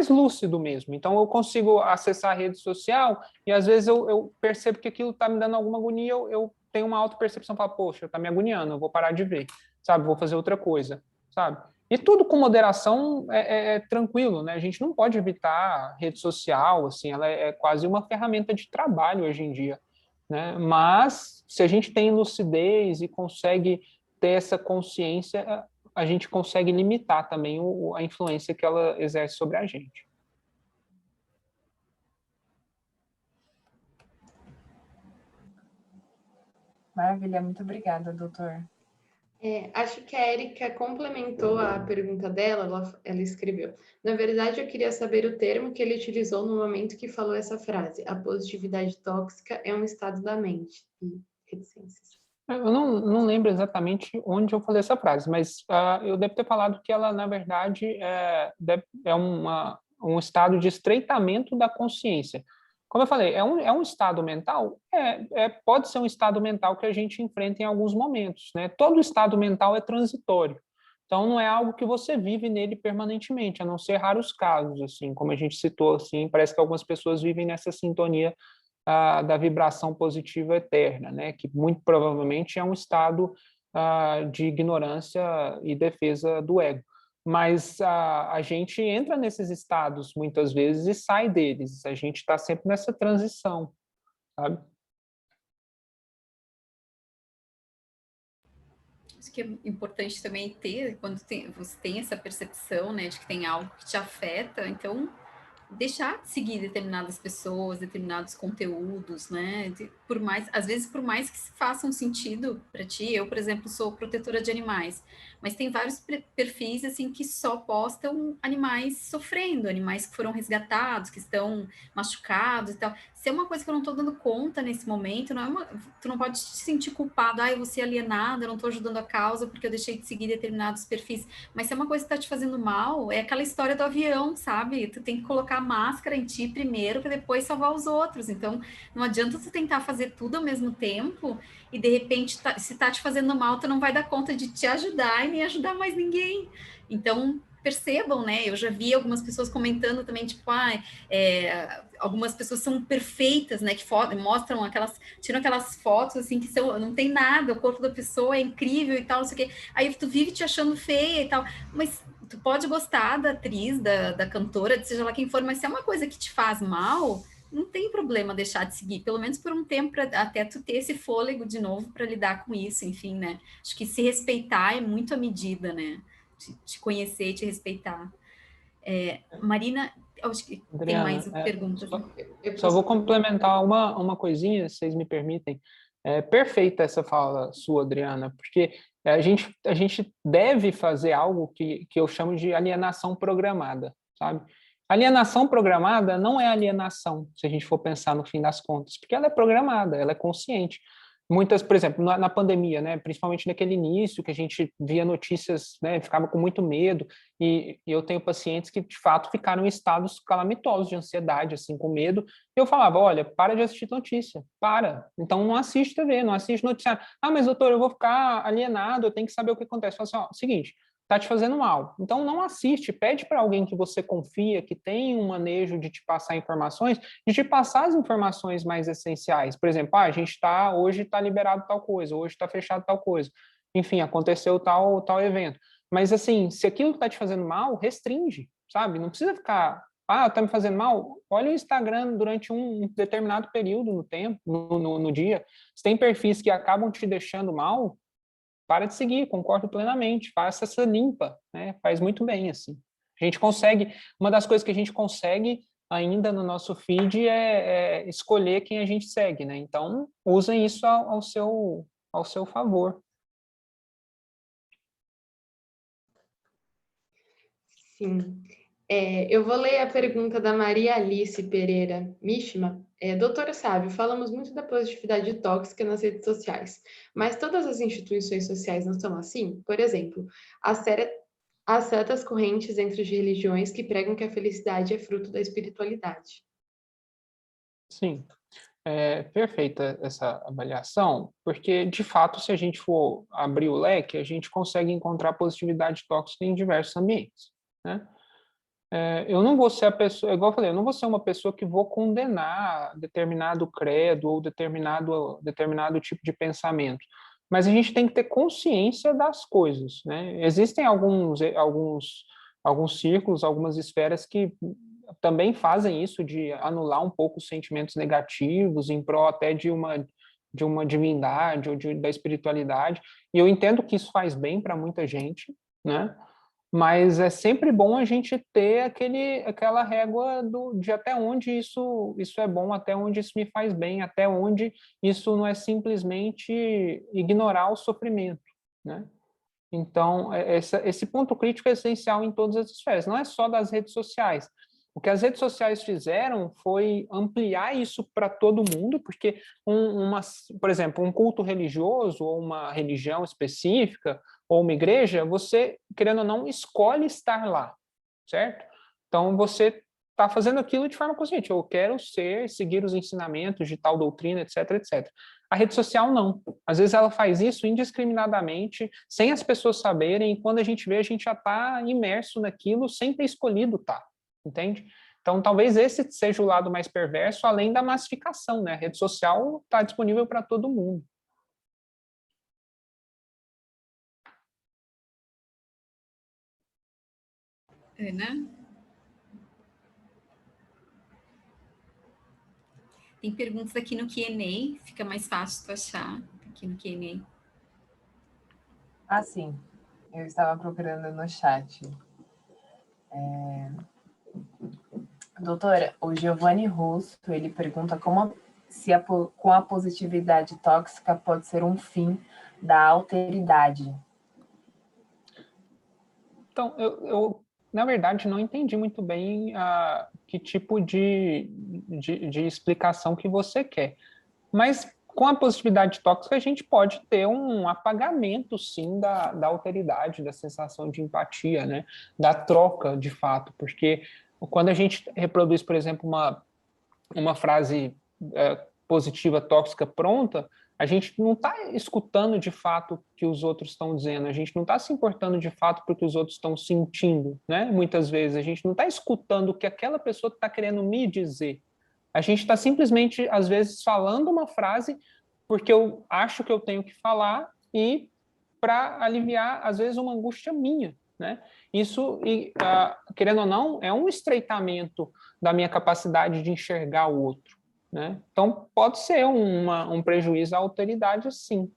lúcido mesmo. Então, eu consigo acessar a rede social e, às vezes, eu percebo que aquilo está me dando alguma agonia, eu tenho uma auto-percepção, falo, poxa, está me agoniando, eu vou parar de ver, sabe? Vou fazer outra coisa, sabe? E tudo com moderação é tranquilo, né? A gente não pode evitar a rede social, assim, ela é quase uma ferramenta de trabalho hoje em dia, né? Mas, se a gente tem lucidez e consegue ter essa consciência, a gente consegue limitar também a influência que ela exerce sobre a gente. Maravilha, muito obrigada, doutor. Acho que a Érica complementou a pergunta dela, ela escreveu. Na verdade, eu queria saber o termo que ele utilizou no momento que falou essa frase. A positividade tóxica é um estado da mente. E reticências. Eu não lembro exatamente onde eu falei essa frase, mas eu devo ter falado que ela, na verdade, é um estado de estreitamento da consciência. Como eu falei, é um estado mental? Pode ser um estado mental que a gente enfrenta em alguns momentos, né? Todo estado mental é transitório. Então, não é algo que você vive nele permanentemente, a não ser raros casos, assim, como a gente citou, assim, parece que algumas pessoas vivem nessa sintonia da vibração positiva eterna, né? Que muito provavelmente é um estado de ignorância e defesa do ego. Mas a gente entra nesses estados muitas vezes e sai deles. A gente está sempre nessa transição, sabe? Acho que é importante também ter, quando você tem essa percepção, né, de que tem algo que te afeta, então deixar de seguir determinadas pessoas, determinados conteúdos, né? Às vezes, por mais que façam sentido para ti, eu, por exemplo, sou protetora de animais, mas tem vários perfis assim que só postam animais sofrendo, animais que foram resgatados, que estão machucados e tal. Se é uma coisa que eu não estou dando conta nesse momento, tu não pode te sentir culpado, eu vou ser alienada, eu não estou ajudando a causa porque eu deixei de seguir determinados perfis. Mas se é uma coisa que está te fazendo mal, é aquela história do avião, sabe? Tu tem que colocar a máscara em ti primeiro para depois salvar os outros. Então, não adianta tu tentar fazer tudo ao mesmo tempo e de repente, se tá te fazendo mal, tu não vai dar conta de te ajudar e nem ajudar mais ninguém. Então, percebam, né? Eu já vi algumas pessoas comentando também, tipo, algumas pessoas são perfeitas, né? Que mostram tiram aquelas fotos assim que não tem nada, o corpo da pessoa é incrível e tal, não sei o quê. Aí tu vive te achando feia e tal, mas tu pode gostar da atriz, da cantora, seja lá quem for, mas se é uma coisa que te faz mal, não tem problema deixar de seguir, pelo menos por um tempo, até tu ter esse fôlego de novo para lidar com isso, enfim, né? Acho que se respeitar é muito a medida, né? Te conhecer e te respeitar. Marina, acho que tem Adriana, mais perguntas. só vou complementar uma coisinha, se vocês me permitem. É perfeita essa fala sua, Adriana, porque a gente deve fazer algo que eu chamo de alienação programada, sabe? Alienação programada não é alienação, se a gente for pensar no fim das contas, porque ela é programada, ela é consciente. Muitas, por exemplo, na pandemia, né, principalmente naquele início, que a gente via notícias, né, ficava com muito medo, e eu tenho pacientes que, de fato, ficaram em estados calamitosos de ansiedade, assim, com medo, e eu falava, olha, para de assistir notícia, para. Então, não assiste TV, não assiste noticiário. Ah, mas, doutor, eu vou ficar alienado, eu tenho que saber o que acontece. Eu falo assim, ó, seguinte, tá te fazendo mal. Então, não assiste, pede para alguém que você confia, que tem um manejo de te passar informações, de te passar as informações mais essenciais. Por exemplo, a gente hoje está liberado tal coisa, hoje está fechado tal coisa. Enfim, aconteceu tal evento. Mas, assim, se aquilo está te fazendo mal, restringe, sabe? Não precisa ficar, tá me fazendo mal? Olha o Instagram durante um determinado período no tempo, no dia. Se tem perfis que acabam te deixando mal, para de seguir, concordo plenamente, faça essa limpa, né? Faz muito bem, assim. A gente consegue, uma das coisas que a gente consegue ainda no nosso feed é escolher quem a gente segue, né? Então, usem isso ao seu favor. Sim. Eu vou ler a pergunta da Maria Alice Pereira Mishima. Doutora Sábio, falamos muito da positividade tóxica nas redes sociais, mas todas as instituições sociais não são assim? Por exemplo, há certas correntes entre as religiões que pregam que a felicidade é fruto da espiritualidade. Sim, perfeita essa avaliação, porque, de fato, se a gente for abrir o leque, a gente consegue encontrar positividade tóxica em diversos ambientes, né? Eu não vou ser a pessoa, igual eu falei, eu não vou ser uma pessoa que vou condenar determinado credo ou determinado tipo de pensamento, mas a gente tem que ter consciência das coisas, né? Existem alguns círculos, algumas esferas que também fazem isso, de anular um pouco os sentimentos negativos em prol até de uma divindade ou da espiritualidade, e eu entendo que isso faz bem para muita gente, né? Mas é sempre bom a gente ter aquela régua de até onde isso é bom, até onde isso me faz bem, até onde isso não é simplesmente ignorar o sofrimento, né? Então, esse ponto crítico é essencial em todas as esferas, não é só das redes sociais. O que as redes sociais fizeram foi ampliar isso para todo mundo, porque, por exemplo, um culto religioso ou uma religião específica ou uma igreja, você, querendo ou não, escolhe estar lá, certo? Então, você está fazendo aquilo de forma consciente. Eu quero seguir os ensinamentos de tal doutrina, etc, etc. A rede social, não. Às vezes ela faz isso indiscriminadamente, sem as pessoas saberem, e quando a gente vê, a gente já está imerso naquilo sem ter escolhido estar. Entende? Então, talvez esse seja o lado mais perverso, além da massificação, né? A rede social está disponível para todo mundo. Ana? Tem perguntas aqui no Q&A, fica mais fácil tu achar aqui no Q&A. Ah, sim. Eu estava procurando no chat. Doutora, o Giovanni Russo, ele pergunta se com a positividade tóxica pode ser um fim da alteridade. Então, eu na verdade, não entendi muito bem que tipo de explicação que você quer. Mas com a positividade tóxica, a gente pode ter um apagamento, sim, da alteridade, da sensação de empatia, né? Da troca, de fato, porque quando a gente reproduz, por exemplo, uma frase positiva tóxica pronta, A gente não está escutando de fato o que os outros estão dizendo, a gente não está se importando de fato para o que os outros estão sentindo, né? Muitas vezes a gente não está escutando o que aquela pessoa está querendo me dizer. A gente está simplesmente, às vezes, falando uma frase porque eu acho que eu tenho que falar e para aliviar, às vezes, uma angústia minha, né? Isso, querendo ou não, é um estreitamento da minha capacidade de enxergar o outro, né? Então, pode ser um prejuízo à autoridade, sim.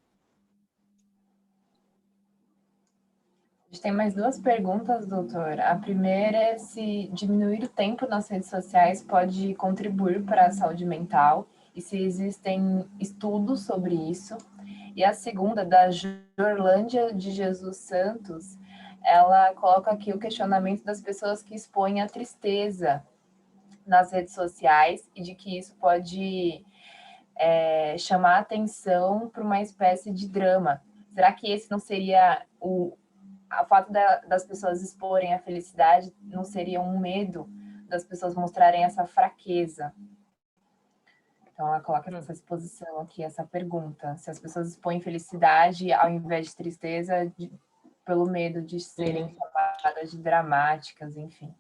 A gente tem mais duas perguntas, doutor. A primeira é se diminuir o tempo nas redes sociais pode contribuir para a saúde mental e se existem estudos sobre isso. E a segunda, da Jorlândia de Jesus Santos, ela coloca aqui o questionamento das pessoas que expõem a tristeza nas redes sociais e de que isso pode chamar atenção para uma espécie de drama. Será que esse não seria o fato das pessoas exporem a felicidade, não seria um medo das pessoas mostrarem essa fraqueza? Então, ela coloca essa exposição aqui, essa pergunta. Se as pessoas expõem felicidade ao invés de tristeza, pelo medo de serem chamadas de dramáticas, enfim.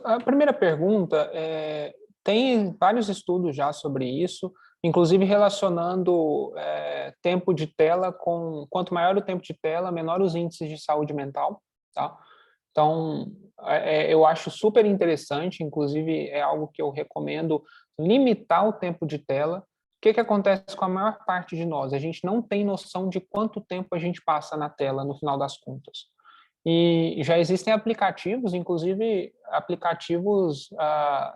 A primeira pergunta, tem vários estudos já sobre isso, inclusive relacionando tempo de tela com... Quanto maior o tempo de tela, menor os índices de saúde mental, tá? Então, eu acho super interessante, inclusive é algo que eu recomendo, limitar o tempo de tela. O que acontece com a maior parte de nós? A gente não tem noção de quanto tempo a gente passa na tela, no final das contas. E já existem aplicativos, inclusive aplicativos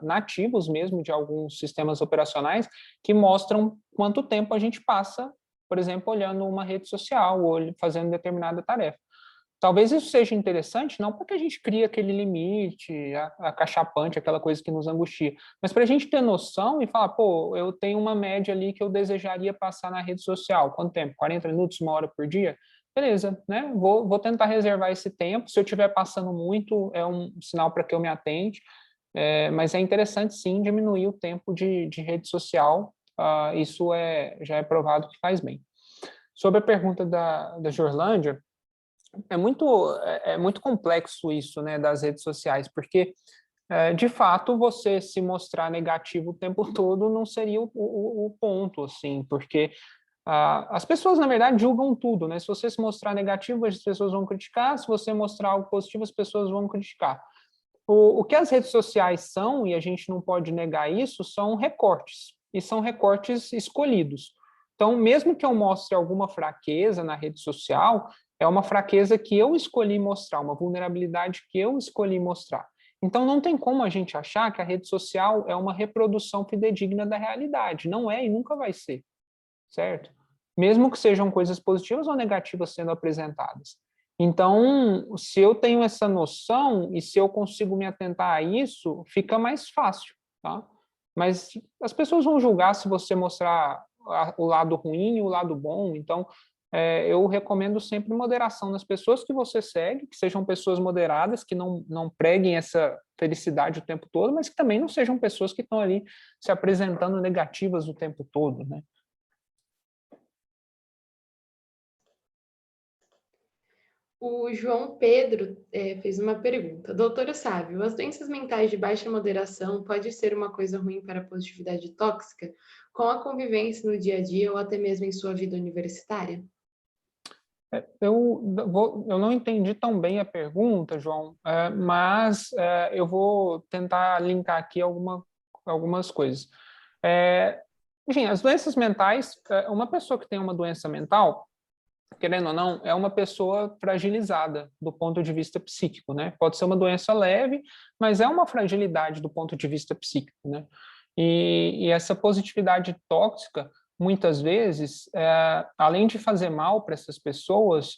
nativos mesmo de alguns sistemas operacionais, que mostram quanto tempo a gente passa, por exemplo, olhando uma rede social ou fazendo determinada tarefa. Talvez isso seja interessante, não porque a gente cria aquele limite, acachapante, aquela coisa que nos angustia, mas para a gente ter noção e falar, pô, eu tenho uma média ali que eu desejaria passar na rede social. Quanto tempo? 40 minutos, 1 hora por dia? Beleza, né? Vou tentar reservar esse tempo. Se eu estiver passando muito, é um sinal para que eu me atente. Mas é interessante, sim, diminuir o tempo de rede social. Isso já é provado que faz bem. Sobre a pergunta da Jorlândia, é muito complexo isso, né, das redes sociais, porque, de fato, você se mostrar negativo o tempo todo não seria o ponto, assim, porque as pessoas, na verdade, julgam tudo, né? Se você se mostrar negativo, as pessoas vão criticar, se você mostrar algo positivo, as pessoas vão criticar. O que as redes sociais são, e a gente não pode negar isso, são recortes, e são recortes escolhidos. Então, mesmo que eu mostre alguma fraqueza na rede social, é uma fraqueza que eu escolhi mostrar, uma vulnerabilidade que eu escolhi mostrar. Então, não tem como a gente achar que a rede social é uma reprodução fidedigna da realidade. Não é e nunca vai ser, certo? Mesmo que sejam coisas positivas ou negativas sendo apresentadas. Então, se eu tenho essa noção e se eu consigo me atentar a isso, fica mais fácil, tá? Mas as pessoas vão julgar se você mostrar o lado ruim e o lado bom. Então, eu recomendo sempre moderação nas pessoas que você segue, que sejam pessoas moderadas, que não preguem essa felicidade o tempo todo, mas que também não sejam pessoas que estão ali se apresentando negativas o tempo todo, né? O João Pedro fez uma pergunta. Doutora Sávio, as doenças mentais de baixa moderação pode ser uma coisa ruim para a positividade tóxica com a convivência no dia a dia ou até mesmo em sua vida universitária? Eu não entendi tão bem a pergunta, João, mas eu vou tentar linkar aqui algumas coisas. Enfim, as doenças mentais, uma pessoa que tem uma doença mental, querendo ou não, é uma pessoa fragilizada do ponto de vista psíquico, né? Pode ser uma doença leve, mas é uma fragilidade do ponto de vista psíquico, né? E essa positividade tóxica, muitas vezes, além de fazer mal para essas pessoas,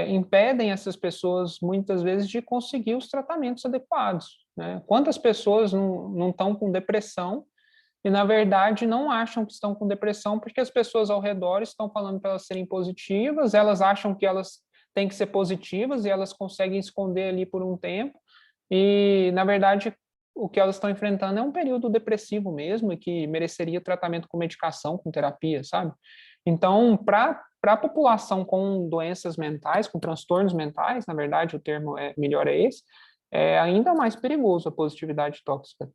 impedem essas pessoas, muitas vezes, de conseguir os tratamentos adequados, né? Quantas pessoas não estão com depressão e, na verdade, não acham que estão com depressão porque as pessoas ao redor estão falando para elas serem positivas, elas acham que elas têm que ser positivas e elas conseguem esconder ali por um tempo, e, na verdade, o que elas estão enfrentando é um período depressivo mesmo e que mereceria tratamento com medicação, com terapia, sabe? Então, para a população com doenças mentais, com transtornos mentais, na verdade, o termo melhor é esse, é ainda mais perigoso a positividade tóxica.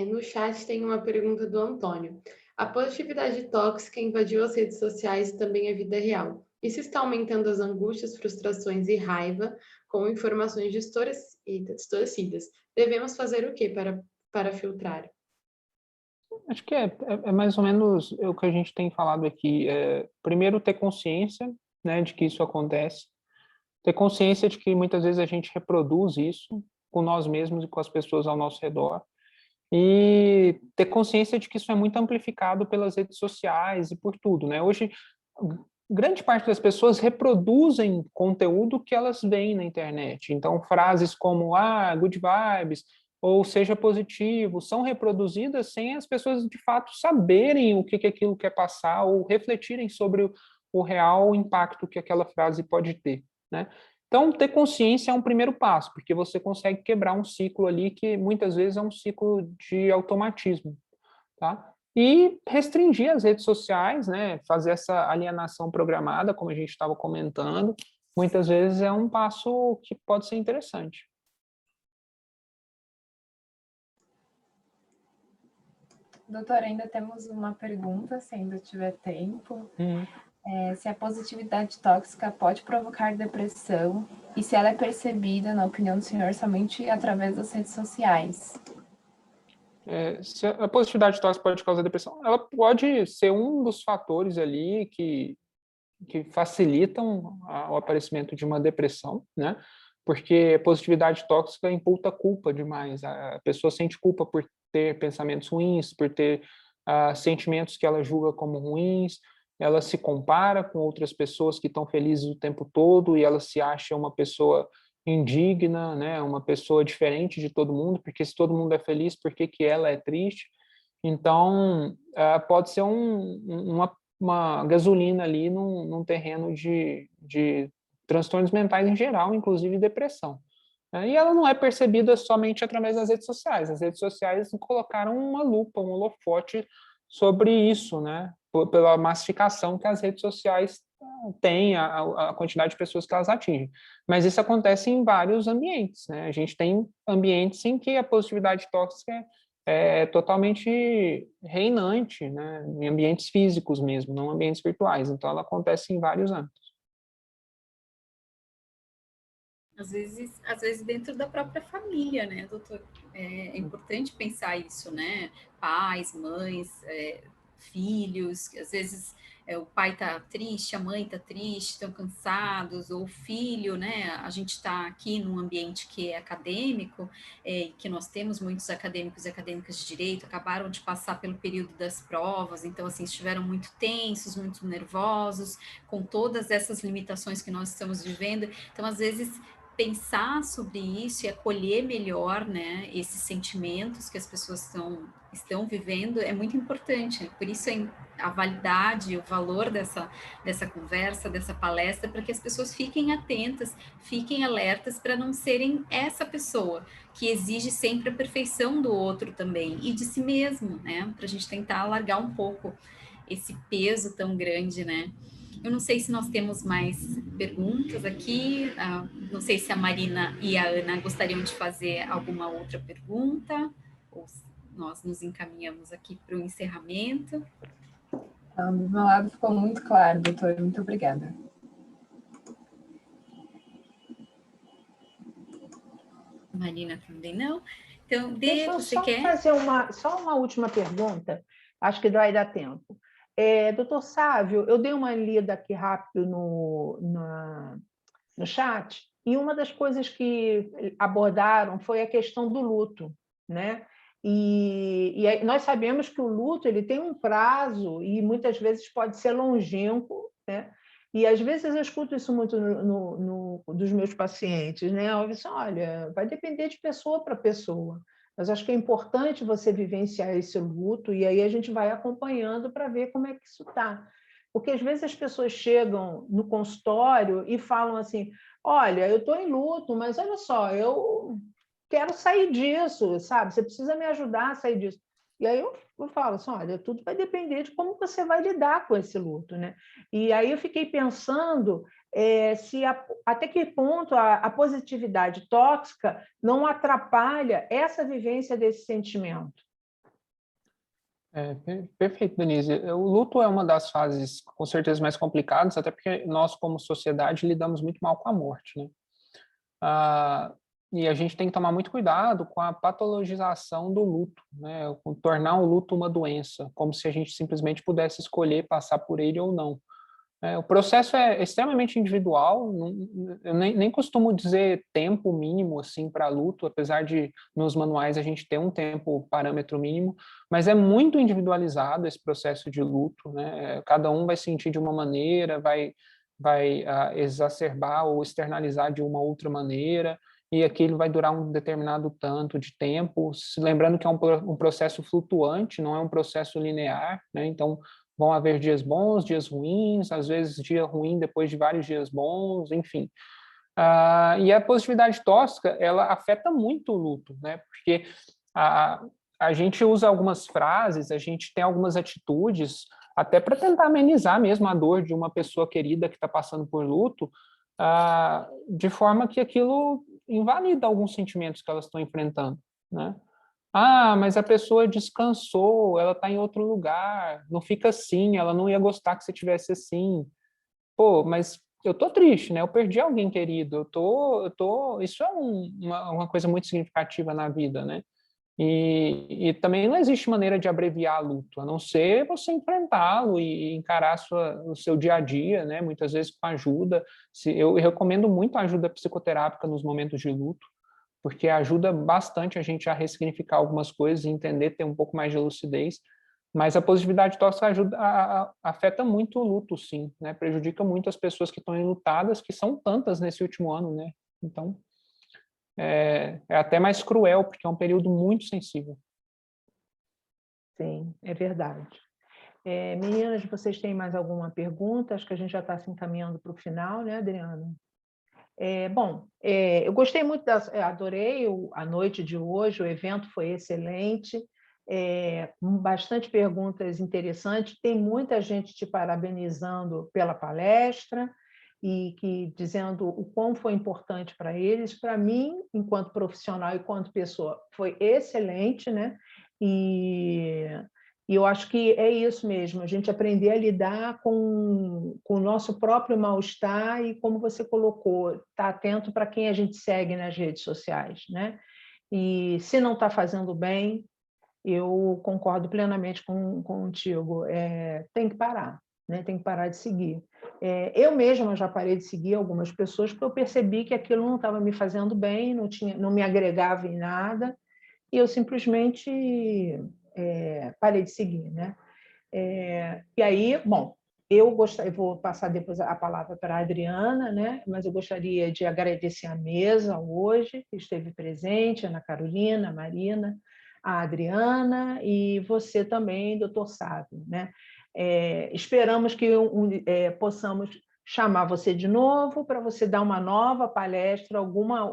No chat tem uma pergunta do Antônio. A positividade tóxica invadiu as redes sociais e também a vida real. Isso está aumentando as angústias, frustrações e raiva com informações distorcidas. Devemos fazer o que para filtrar? Acho que é mais ou menos o que a gente tem falado aqui. Primeiro, ter consciência, né, de que isso acontece. Ter consciência de que muitas vezes a gente reproduz isso com nós mesmos e com as pessoas ao nosso redor. E ter consciência de que isso é muito amplificado pelas redes sociais e por tudo, né? Hoje, grande parte das pessoas reproduzem conteúdo que elas veem na internet. Então, frases como, good vibes, ou seja positivo, são reproduzidas sem as pessoas, de fato, saberem o que aquilo quer passar ou refletirem sobre o real impacto que aquela frase pode ter, né? Então, ter consciência é um primeiro passo, porque você consegue quebrar um ciclo ali que muitas vezes é um ciclo de automatismo, tá? E restringir as redes sociais, né? Fazer essa alienação programada, como a gente estava comentando, muitas vezes é um passo que pode ser interessante. Doutora, ainda temos uma pergunta, se ainda tiver tempo. Se a positividade tóxica pode provocar depressão e se ela é percebida, na opinião do senhor, somente através das redes sociais? Se a positividade tóxica pode causar depressão, ela pode ser um dos fatores ali que facilitam o aparecimento de uma depressão, né? Porque positividade tóxica imputa culpa demais. A pessoa sente culpa por ter pensamentos ruins, por ter sentimentos que ela julga como ruins, ela se compara com outras pessoas que estão felizes o tempo todo e ela se acha uma pessoa indigna, né? Uma pessoa diferente de todo mundo, porque se todo mundo é feliz, por que ela é triste? Então, pode ser uma gasolina ali num terreno de transtornos mentais em geral, inclusive depressão. E ela não é percebida somente através das redes sociais. As redes sociais colocaram uma lupa, um holofote sobre isso, né? Pela massificação que as redes sociais têm, a quantidade de pessoas que elas atingem. Mas isso acontece em vários ambientes, né? A gente tem ambientes em que a positividade tóxica é totalmente reinante, né? Em ambientes físicos mesmo, não ambientes virtuais. Então, ela acontece em vários âmbitos. Às vezes dentro da própria família, né, doutor? É importante pensar isso, né? Pais, mães, filhos, que às vezes o pai está triste, a mãe está triste, estão cansados, ou o filho, né? A gente está aqui num ambiente que é acadêmico, que nós temos muitos acadêmicos e acadêmicas de direito, acabaram de passar pelo período das provas, então, assim, estiveram muito tensos, muito nervosos, com todas essas limitações que nós estamos vivendo. Então, às vezes, pensar sobre isso e acolher melhor, né, esses sentimentos que as pessoas estão vivendo é muito importante. Por isso a validade, o valor dessa conversa, dessa palestra, para que as pessoas fiquem atentas, fiquem alertas para não serem essa pessoa que exige sempre a perfeição do outro também e de si mesmo, né, para a gente tentar alargar um pouco esse peso tão grande, né. Eu não sei se nós temos mais perguntas aqui, não sei se a Marina e a Ana gostariam de fazer alguma outra pergunta, ou nós nos encaminhamos aqui para o encerramento. Do meu lado ficou muito claro, doutora, muito obrigada. Marina também não. Então, Deixa eu você só quer? fazer só uma última pergunta, acho que vai dar tempo. Doutor Sávio, eu dei uma lida aqui rápido no chat, e uma das coisas que abordaram foi a questão do luto, né? E nós sabemos que o luto ele tem um prazo e muitas vezes pode ser longínquo, né? E às vezes eu escuto isso muito dos meus pacientes, né? Eu disse, olha, vai depender de pessoa para pessoa, mas acho que é importante você vivenciar esse luto e aí a gente vai acompanhando para ver como é que isso está. Porque às vezes as pessoas chegam no consultório e falam assim, olha, eu estou em luto, mas olha só, eu quero sair disso, sabe? Você precisa me ajudar a sair disso. E aí eu falo assim, olha, tudo vai depender de como você vai lidar com esse luto, né? E aí eu fiquei pensando até que ponto a positividade tóxica não atrapalha essa vivência desse sentimento. Perfeito, Denise. O luto é uma das fases, com certeza, mais complicadas, até porque nós, como sociedade, lidamos muito mal com a morte, né? E a gente tem que tomar muito cuidado com a patologização do luto, né? Com tornar o luto uma doença, como se a gente simplesmente pudesse escolher passar por ele ou não. O processo é extremamente individual, eu nem costumo dizer tempo mínimo assim para luto, apesar de nos manuais a gente ter um tempo parâmetro mínimo, mas é muito individualizado esse processo de luto, né? Cada um vai sentir de uma maneira, vai exacerbar ou externalizar de uma outra maneira, e aquilo vai durar um determinado tanto de tempo, lembrando que é um processo flutuante, não é um processo linear, né? Então, vão haver dias bons, dias ruins, às vezes dia ruim depois de vários dias bons, enfim. E a positividade tóxica, ela afeta muito o luto, né? Porque a gente usa algumas frases, a gente tem algumas atitudes, até para tentar amenizar mesmo a dor de uma pessoa querida que está passando por luto, de forma que aquilo invalida alguns sentimentos que elas estão enfrentando, né? Mas a pessoa descansou, ela está em outro lugar, não fica assim, ela não ia gostar que você tivesse assim. Pô, mas eu tô triste, né? Eu perdi alguém querido, isso é uma coisa muito significativa na vida, né? E também não existe maneira de abreviar luto, a não ser você enfrentá-lo e encarar o seu dia a dia, né? Muitas vezes com ajuda. Eu recomendo muito a ajuda psicoterápica nos momentos de luto, porque ajuda bastante a gente a ressignificar algumas coisas e entender, ter um pouco mais de lucidez. Mas a positividade tóxica afeta muito o luto, sim, né? Prejudica muito as pessoas que estão enlutadas, que são tantas nesse último ano, né? Então, é até mais cruel, porque é um período muito sensível. Sim, é verdade. Meninas, vocês têm mais alguma pergunta? Acho que a gente já está se encaminhando para o final, né, Adriana? Eu gostei muito, adorei a noite de hoje, o evento foi excelente, bastante perguntas interessantes, tem muita gente te parabenizando pela palestra e dizendo o quão foi importante para eles. Para mim, enquanto profissional e enquanto pessoa, foi excelente, né? E eu acho que é isso mesmo, a gente aprender a lidar com o nosso próprio mal-estar e, como você colocou, estar atento para quem a gente segue nas redes sociais, né? E se não está fazendo bem, eu concordo plenamente contigo, tem que parar, né? Tem que parar de seguir. Eu mesma já parei de seguir algumas pessoas porque eu percebi que aquilo não estava me fazendo bem, não me agregava em nada, e eu simplesmente parei de seguir, né? E aí, eu vou passar depois a palavra para a Adriana, né? Mas eu gostaria de agradecer a mesa hoje, que esteve presente, a Ana Carolina, a Marina, a Adriana e você também, doutor Sábio, né? Esperamos que possamos chamar você de novo para você dar uma nova palestra, alguma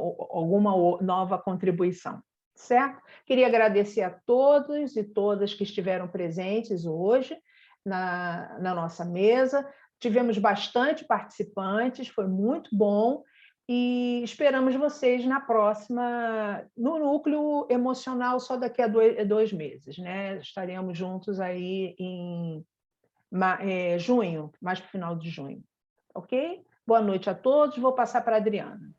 nova contribuição. Certo? Queria agradecer a todos e todas que estiveram presentes hoje na nossa mesa. Tivemos bastante participantes, foi muito bom, e esperamos vocês na próxima, no núcleo emocional, só daqui a 2 meses, né? Estaremos juntos aí em junho, mais para o final de junho. Ok? Boa noite a todos, vou passar para a Adriana.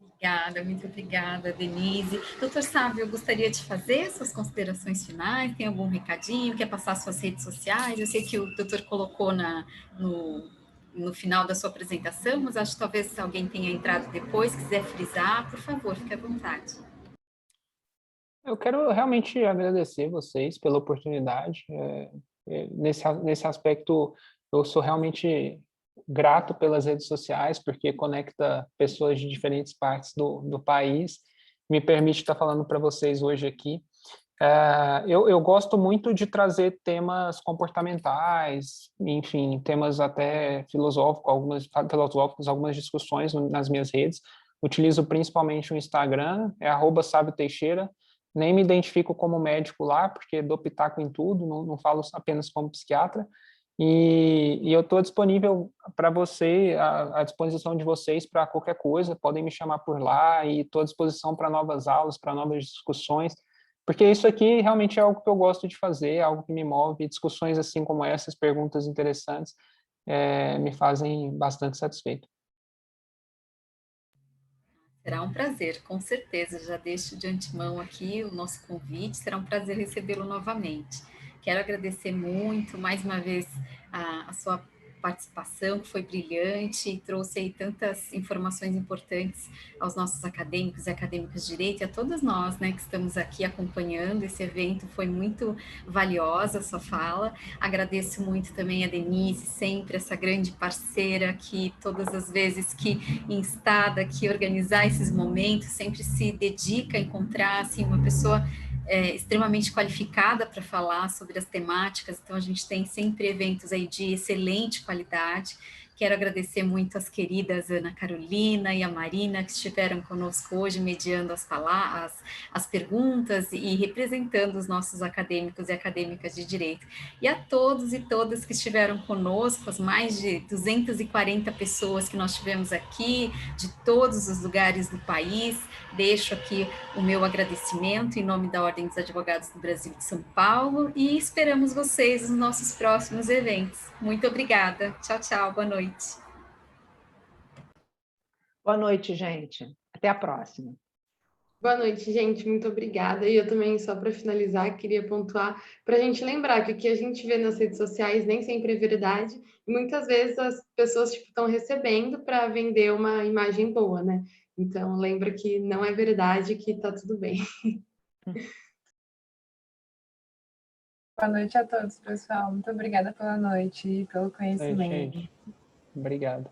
Obrigada, muito obrigada, Denise. Doutor Sábio, eu gostaria de fazer suas considerações finais, tem algum recadinho, quer passar suas redes sociais? Eu sei que o doutor colocou no final da sua apresentação, mas acho que talvez alguém tenha entrado depois, quiser frisar, por favor, fique à vontade. Eu quero realmente agradecer vocês pela oportunidade. Nesse aspecto, eu sou realmente grato pelas redes sociais, porque conecta pessoas de diferentes partes do país, me permite estar falando para vocês hoje aqui. Eu gosto muito de trazer temas comportamentais, enfim, temas até filosóficos, algumas discussões nas minhas redes, utilizo principalmente o Instagram, é @SávioTeixeira. Nem me identifico como médico lá, porque dou pitaco em tudo, não falo apenas como psiquiatra. E eu estou disponível para você, à disposição de vocês para qualquer coisa, podem me chamar por lá e estou à disposição para novas aulas, para novas discussões, porque isso aqui realmente é algo que eu gosto de fazer, algo que me move, e discussões assim como essas, perguntas interessantes, me fazem bastante satisfeito. Será um prazer, com certeza. Já deixo de antemão aqui o nosso convite, será um prazer recebê-lo novamente. Quero agradecer muito, mais uma vez, a sua participação, que foi brilhante, e trouxe aí tantas informações importantes aos nossos acadêmicos e acadêmicas de direito, e a todos nós, né, que estamos aqui acompanhando esse evento. Foi muito valiosa a sua fala. Agradeço muito também a Denise, sempre essa grande parceira que todas as vezes que instada, que organizar esses momentos, sempre se dedica a encontrar assim, uma pessoa extremamente qualificada para falar sobre as temáticas. Então a gente tem sempre eventos aí de excelente qualidade. Quero agradecer muito as queridas Ana Carolina e a Marina, que estiveram conosco hoje, mediando as perguntas e representando os nossos acadêmicos e acadêmicas de direito. E a todos e todas que estiveram conosco, as mais de 240 pessoas que nós tivemos aqui, de todos os lugares do país, deixo aqui o meu agradecimento em nome da Ordem dos Advogados do Brasil de São Paulo, e esperamos vocês nos nossos próximos eventos. Muito obrigada. Tchau, tchau. Boa noite. Boa noite, gente. Até a próxima. Boa noite, gente. Muito obrigada. E eu também, só para finalizar, queria pontuar para a gente lembrar que o que a gente vê nas redes sociais nem sempre é verdade. E muitas vezes as pessoas estão recebendo para vender uma imagem boa, né? Então, lembra que não é verdade, que está tudo bem. Boa noite a todos, pessoal. Muito obrigada pela noite e pelo conhecimento. Gente, obrigado.